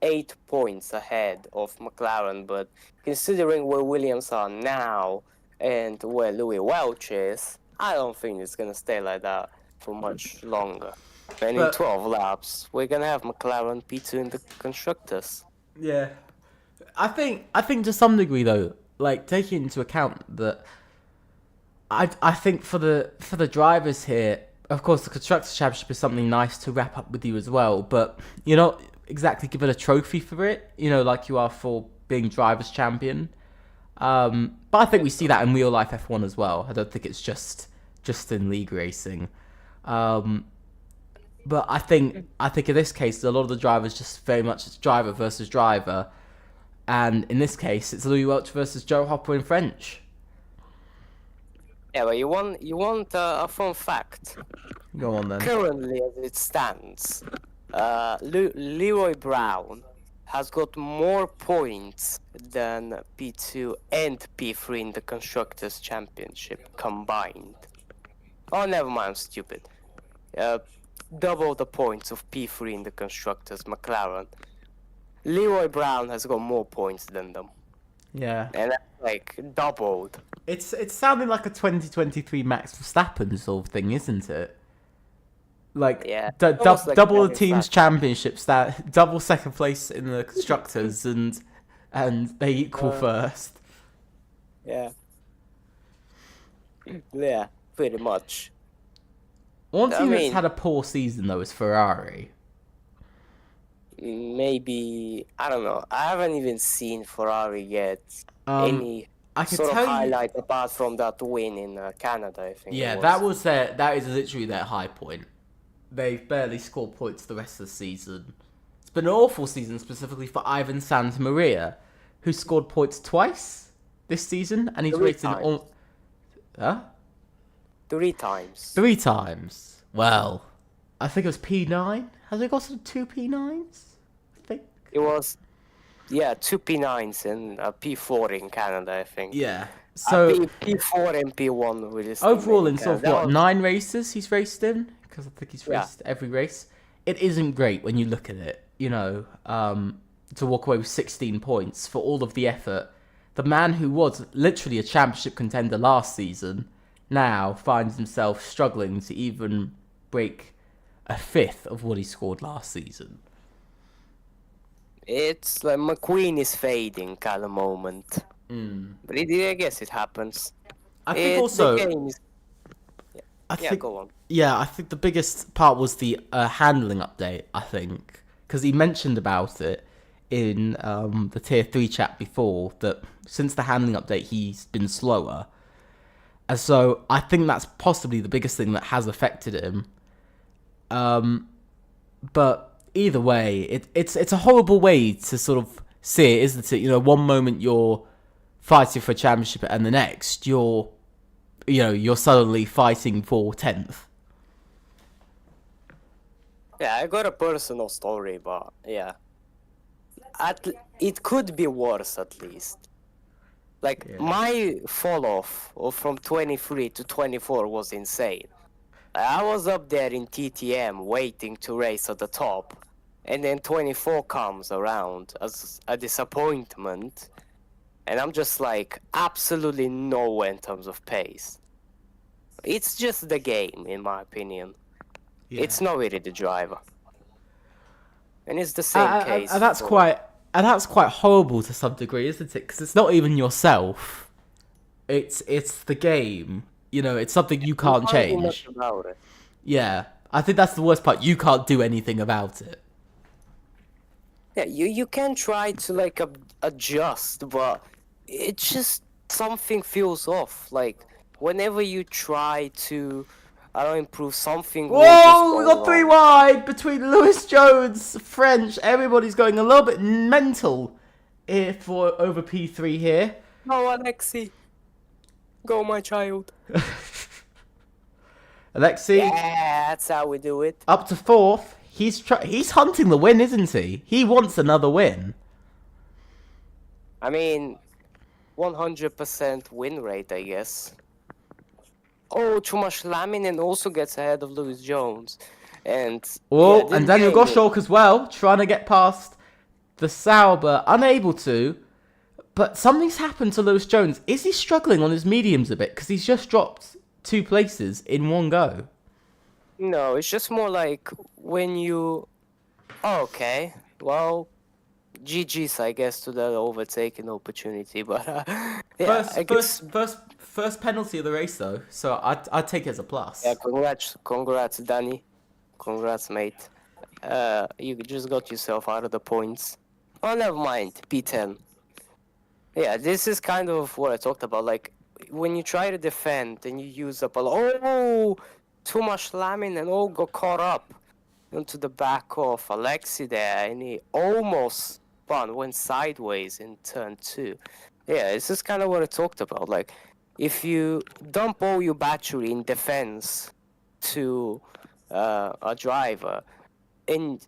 8 points ahead of McLaren, but considering where Williams are now and where Louis Welch is, I don't think it's going to stay like that for much longer. And in 12 laps, we're going to have McLaren P2 in the constructors. Yeah. I think to some degree though, like taking into account that I think for the drivers here, of course the Constructors' Championship is something nice to wrap up with you as well, but you're not exactly given a trophy for it, you know, like you are for being Drivers' Champion. But I think we see that in real life F1 as well. I don't think it's just in league racing. But I think in this case, a lot of the drivers just very much it's driver versus driver. And in this case, it's Louis Welch versus Joe Hopper in French. Yeah, but you want a fun fact. Go on then. Currently, as it stands, Leroy Brown has got more points than P2 and P3 in the Constructors' Championship combined. Oh, never mind, I'm stupid. Double the points of P3 in the Constructors' McLaren. Leroy Brown has got more points than them. Yeah. And that's like doubled. It's sounding like a 2023 Max Verstappen sort of thing, isn't it? Like Yeah, almost like double the having team's flat. championships, that double second place in the constructors, and they equal Uh, first. yeah, yeah, pretty much. One I team that's mean, had a poor season though is Ferrari. maybe I don't know. I haven't even seen Ferrari yet. Um, Any I could sort of tell you, highlight apart from that win in Canada, I think it yeah, was. that is literally their high point. They've barely scored points the rest of the season. It's been an awful season, specifically for Ivan Santa Maria, who scored points twice this season, and he's Three rated in times. all. Huh? 3 times. 3 times. Well, I think it was P9. Has it got some two P9s? I think. It was, yeah, two P9s and a P4 in Canada, I think. Yeah. So P4 and P1 with his overall, teammate in sort of That what was, 9 races he's raced in, because I think he's yeah. raced every race. It isn't great when you look at it. To walk away with 16 points for all of the effort. The man who was literally a championship contender last season now finds himself struggling to even break a fifth of what he scored last season. It's like McQueen is fading kind of moment. But I guess it happens. I think The also, game is, I yeah, think, go on. yeah, I think the biggest part was the handling update. I think because he mentioned about it in the tier 3 chat before that since the handling update he's been slower, and so I think that's possibly the biggest thing that has affected him. But either way, it's a horrible way to sort of see it, isn't it? One moment you're fighting for a championship, and the next you're suddenly fighting for 10th. Yeah, I got a personal story, but yeah. It could be worse at least. Like, Yeah. my fall off from 23 to 24 was insane. I was up there in TTM waiting to race at the top, and then 24 comes around as a disappointment, and I'm just like absolutely nowhere in terms of pace. It's just the game, in my opinion. Yeah. It's not really the driver. And it's the same case. And that's quite horrible to some degree, isn't it? Because it's not even yourself. It's the game. It's something you can't can't do much change. about it. Yeah, I think that's the worst part. You can't do anything about it. Yeah, you can try to like adjust, but it just something feels off. Like whenever you try to, I don't improve something. will just Whoa, we go got 3 wrong. wide between Lewis Jones, French. Everybody's going a little bit mental here for over P3 here. No, Alexi, go my child. Alexi Yeah, that's how we do it. up to 4th. He's hunting the win, isn't he? He wants another win. I mean, 100% win rate, I guess. Oh, Chumash Laminen also gets ahead of Lewis Jones. And Oh, yeah, and this Daniel game Goshawk as well, trying to get past the Sauber, unable to. But something's happened to Lewis Jones. Is he struggling on his mediums a bit? Because he's just dropped 2 places in one go. No, it's just more like when you. Oh, okay, well, GG's, I guess, to that overtaking opportunity, but yeah, I guess. First penalty of the race though, so I'd take it as a plus. Yeah, congrats, Danny, congrats, mate. You just got yourself out of the points. Oh, never mind, P10. Yeah, this is kind of what I talked about. Like when you try to defend and you use up a lot. Oh, too much slamming and all got caught up into the back of Alexi there, and he almost went sideways in turn 2. Yeah, this is kind of what I talked about. Like if you dump all your battery in defense to a driver, and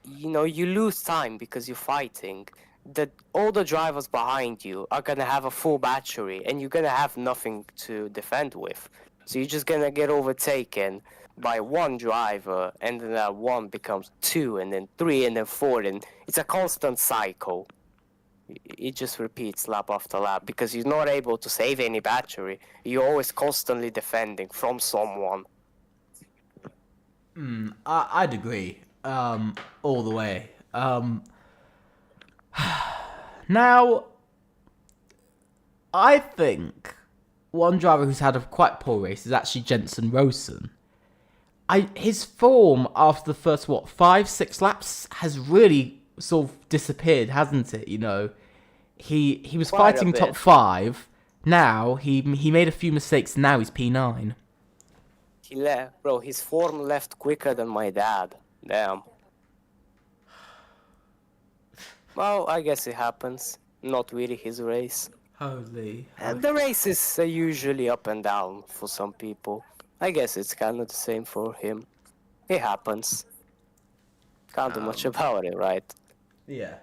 you lose time because you're fighting, that all the drivers behind you are gonna have a full battery and you're gonna have nothing to defend with. So you're just gonna get overtaken by one driver, and then that one becomes 2, and then 3, and then 4, and it's a constant cycle. It just repeats lap after lap because you're not able to save any battery. You're always constantly defending from someone. I'd agree. All the way. Now, I think one driver who's had a quite poor race is actually Jensen Rosen. His form after the first 5-6 laps has really sort of disappeared, hasn't it? You know, he was Quite a fighting top bit. 5. Now he made a few mistakes. Now he's P9. He left, bro. His form left quicker than my dad. Damn. Well, I guess it happens. Not really his race. Holy. And the races are usually up and down for some people. I guess it's kind of the same for him. It happens. Can't do much about it, right? Yeah.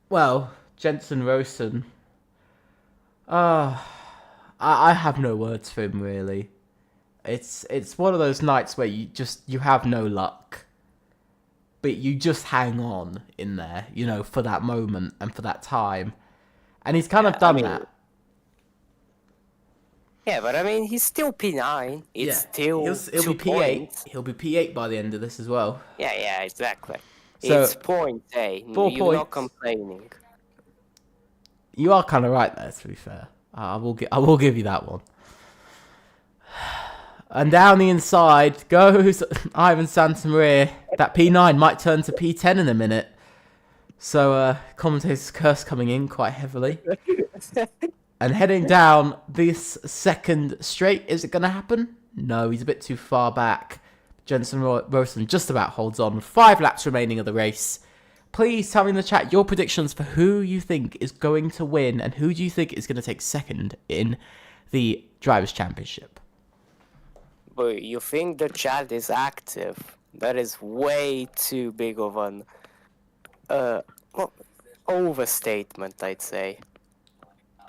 Well, Jensen Rosen. I have no words for him really. It's one of those nights where you have no luck, but you just hang on in there, you know, for that moment and for that time, and he's kind of done that. Yeah, but I mean, he's still P9. It's still he'll 2 be P8. points. He'll be P8 by the end of this as well. Yeah, exactly. So, It's point A. 4 You're not points. complaining. You are kind of right there, to be fair. I will give you that one. And down the inside goes Ivan Santamaria. That P9 might turn to P10 in a minute. So commentator's curse coming in quite heavily. And heading down this second straight. Is it going to happen? No, he's a bit too far back. Jensen Rosen just about holds on with 5 laps remaining of the race. Please tell me in the chat your predictions for who you think is going to win and who do you think is going to take second in the Drivers' Championship. But you think the chat is active? That is way too big of an overstatement, I'd say.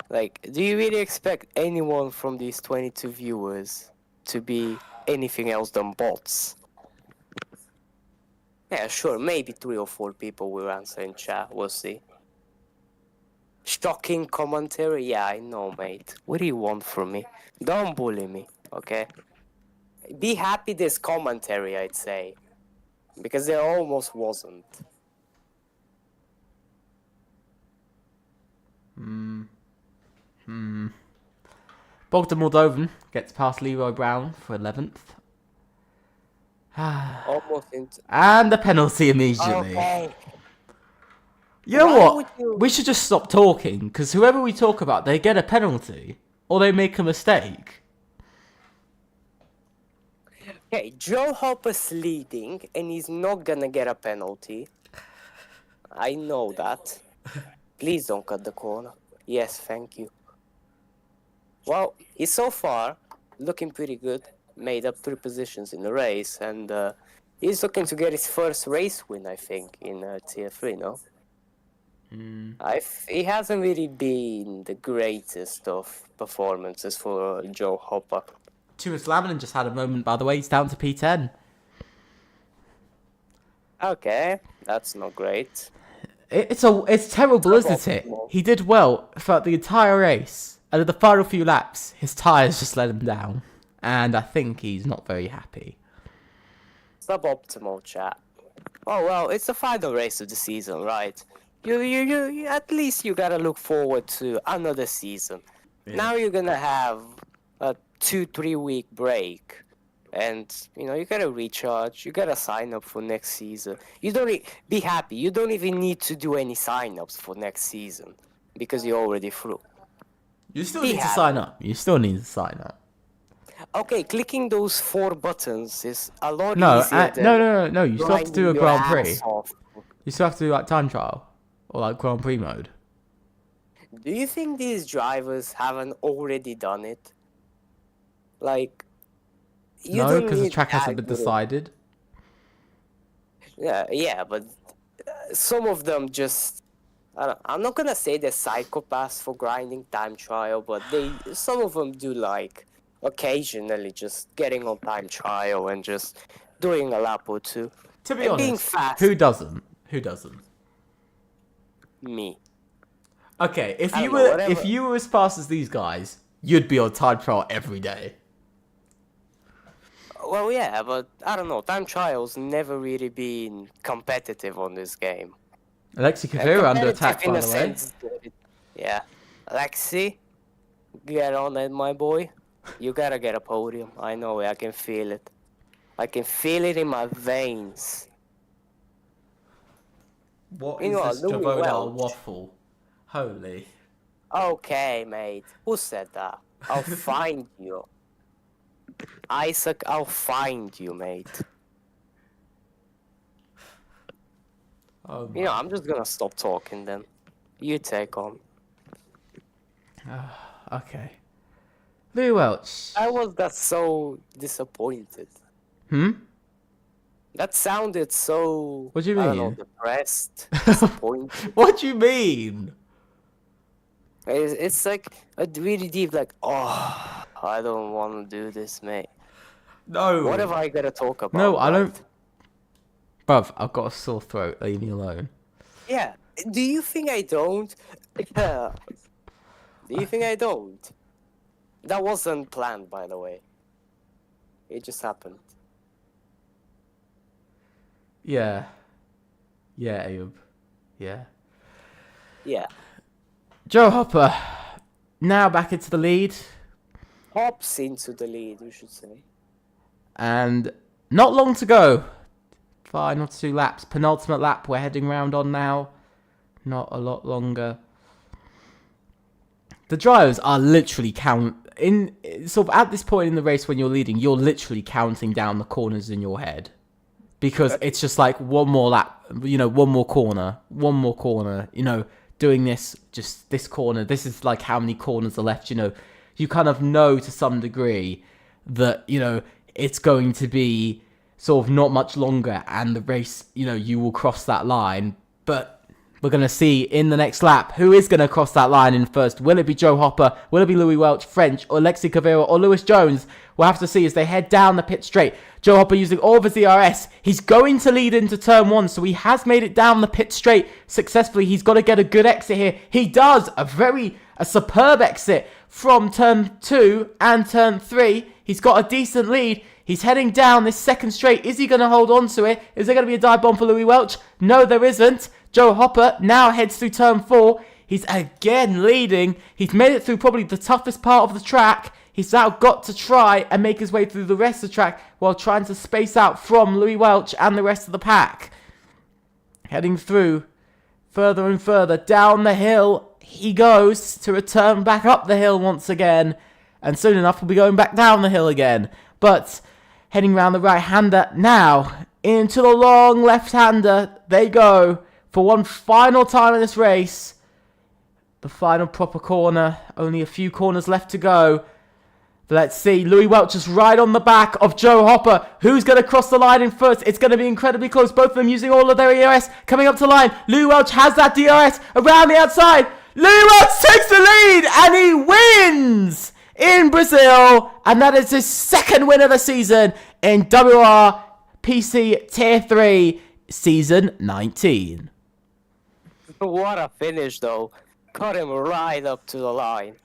Like, do you really expect anyone from these 22 viewers to be anything else than bots? Yeah, sure, maybe 3 or 4 people will answer in chat, we'll see. Shocking commentary? Yeah, I know, mate. What do you want from me? Don't bully me, okay? Be happy there's commentary, I'd say. Because there almost wasn't. Bogdan Moldovan gets past Leroy Brown for 11th. Almost into... And the penalty immediately. Okay. You know Why what? would you- We should just stop talking, because whoever we talk about, they get a penalty. Or they make a mistake. Okay, Joe Hopper's leading, and he's not gonna get a penalty. I know that. Please don't cut the corner. Yes, thank you. Well, he's so far looking pretty good. Made up 3 positions in the race, and he's looking to get his first race win, I think, in Tier 3, no? He hasn't really been the greatest of performances for Joe Hopper. Tumas Laminin just had a moment, by the way. He's down to P10. Okay, that's not great. It's terrible, isn't it? He did well throughout the entire race. And in the final few laps, his tyres just let him down. And I think he's not very happy. Suboptimal, chat. Oh well, it's the final race of the season, right? You at least you gotta look forward to another season. Yeah. Now you're gonna have a 2-3 week break, and you gotta recharge. You gotta sign up for next season. You don't be happy. You don't even need to do any sign-ups for next season because you're already through. You still need to sign up. You still need to sign up. Okay, clicking those 4 buttons is a lot No, easier than no. You still have to do a grinding Grand your Prix. ass off. You still have to do like time trial or like Grand Prix mode. Do you think these drivers haven't already done it? Like, you No, don't because the need track hasn't that been good of- decided. Yeah, but some of them just. I'm not gonna say they're psychopaths for grinding time trial, but some of them do like occasionally just getting on time trial and just doing a lap or 2. To be And honest, being fast. who doesn't? Who doesn't? Me. Okay, if I you don't know, were whatever. as fast as these guys, you'd be on time trial every day. Well, yeah, but I don't know. Time trials never really been competitive on this game. Alexi Kavira under Competitive attack, in by a the way. sense. Yeah. Alexi, get on it, my boy. You gotta get a podium. I know it. I can feel it. I can feel it in my veins. What is Meanwhile, this Louis Javodar Welch. waffle? Holy. Okay, mate. Who said that? I'll find you. Isaac, I'll find you, mate. Oh You know, my. I'm just gonna stop talking then. You take on. Okay. Louis Welch. I was got so disappointed. Hmm? That sounded so, What do you I don't know, mean? depressed, disappointed. What do you mean? It's like a really deep, like, oh, I don't want to do this, mate. No. What have I got to talk about? No, I right? don't. Bruv, I've got a sore throat. Leave me alone. Yeah. Do you think I don't? Yeah. Do you think I don't? That wasn't planned, by the way. It just happened. Yeah. Yeah, Ayub. Yeah. Yeah. Joe Hopper. Now back into the lead. Hops into the lead, we should say. And not long to go. Final 2 laps. Penultimate lap we're heading round on now. Not a lot longer. The drivers are literally sort of at this point in the race when you're leading, you're literally counting down the corners in your head. Because it's just like one more lap, one more corner, doing this, just this corner. This is like how many corners are left, You kind of know to some degree that, it's going to be sort of not much longer and the race, you will cross that line. But we're going to see in the next lap who is going to cross that line in first. Will it be Joe Hopper? Will it be Louis Welch, French, or Alexi Kavira, or Lewis Jones? We'll have to see as they head down the pit straight. Joe Hopper using all of his DRS. He's going to lead into turn 1, so he has made it down the pit straight successfully. He's got to get a good exit here. He does. A superb exit from turn 2 and turn 3. He's got a decent lead. He's heading down this second straight. Is he going to hold on to it? Is there going to be a dive bomb for Louis Welch? No, there isn't. Joe Hopper now heads through turn 4. He's again leading. He's made it through probably the toughest part of the track. He's now got to try and make his way through the rest of the track while trying to space out from Louis Welch and the rest of the pack. Heading through further and further down the hill he goes to return back up the hill once again. And soon enough we'll be going back down the hill again. But heading round the right-hander now into the long left-hander they go for one final time in this race. The final proper corner. Only a few corners left to go. But let's see. Louis Welch is right on the back of Joe Hopper. Who's going to cross the line in first? It's going to be incredibly close. Both of them using all of their DRS. Coming up to line. Louis Welch has that DRS around the outside. Louis Welch takes the lead and he wins in Brazil. And that is his second win of the season in WOR PC Tier 3 Season 19. What a finish, though. Cut him right up to the line.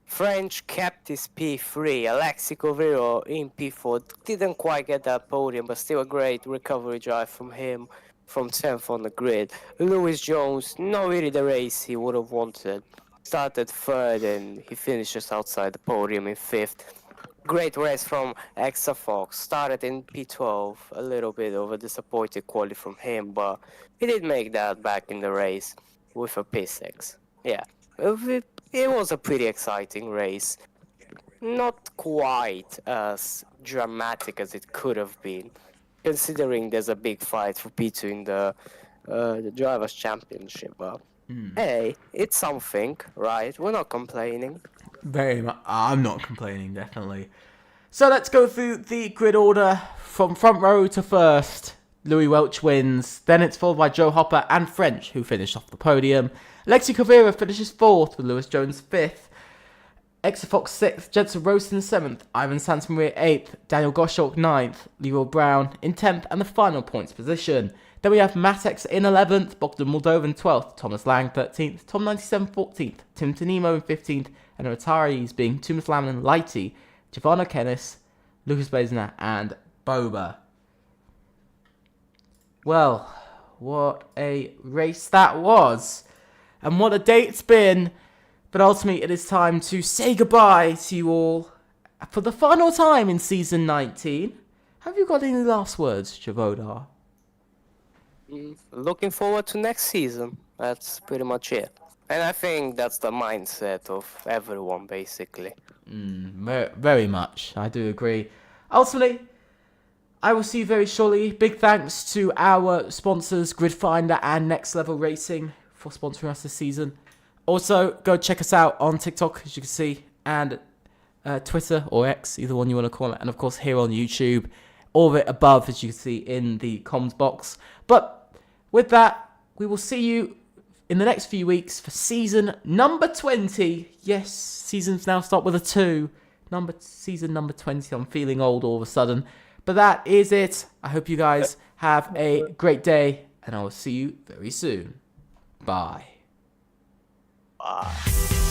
French kept his P3. Alexi Covero in P4 didn't quite get that podium, but still a great recovery drive from him from 10th on the grid. Lewis Jones, not really the race he would have wanted. Started third and he finishes outside the podium in 5th. Great race from Exa Fox. Started in P12. A little bit of a disappointed quality from him, but he did make that back in the race with a P6. Yeah, it was a pretty exciting race. Not quite as dramatic as it could have been, considering there's a big fight for P2 in the Drivers' Championship. But hey, it's something, right? We're not complaining. Very much. I'm not complaining, definitely. So let's go through the grid order from front row to first. Louis Welch wins. Then it's followed by Joe Hopper and French, who finish off the podium. Alexi Covera finishes 4th, with Lewis Jones 5th. Exafox 6th, Jensen Rosen 7th, Ivan Santamaria 8th, Daniel Goshawk 9th, Leroy Brown in 10th, and the final points position. Then we have Matex in 11th, Bogdan Moldovan 12th, Thomas Lang 13th, Tom 97 14th, Tim Tanimo in 15th, and the retirees being Tumas Lamlin Lighty, Giovanna Kennis, Lucas Blaisner, and Boba. Well, what a race that was. And what a day it's been. But ultimately, it is time to say goodbye to you all for the final time in Season 19. Have you got any last words, Javodar? Looking forward to next season. That's pretty much it. And I think that's the mindset of everyone, basically. Very much. I do agree. Ultimately, I will see you very shortly. Big thanks to our sponsors, Gridfinder and Next Level Racing, for sponsoring us this season. Also, go check us out on TikTok, as you can see, and Twitter or X, either one you want to call it. And of course, here on YouTube. All of it above, as you can see in the comms box. But with that, we will see you in the next few weeks for season number 20. Yes, seasons now start with a 2. Season number 20. I'm feeling old all of a sudden. But that is it. I hope you guys have a great day, and I will see you very soon. Bye. Bye.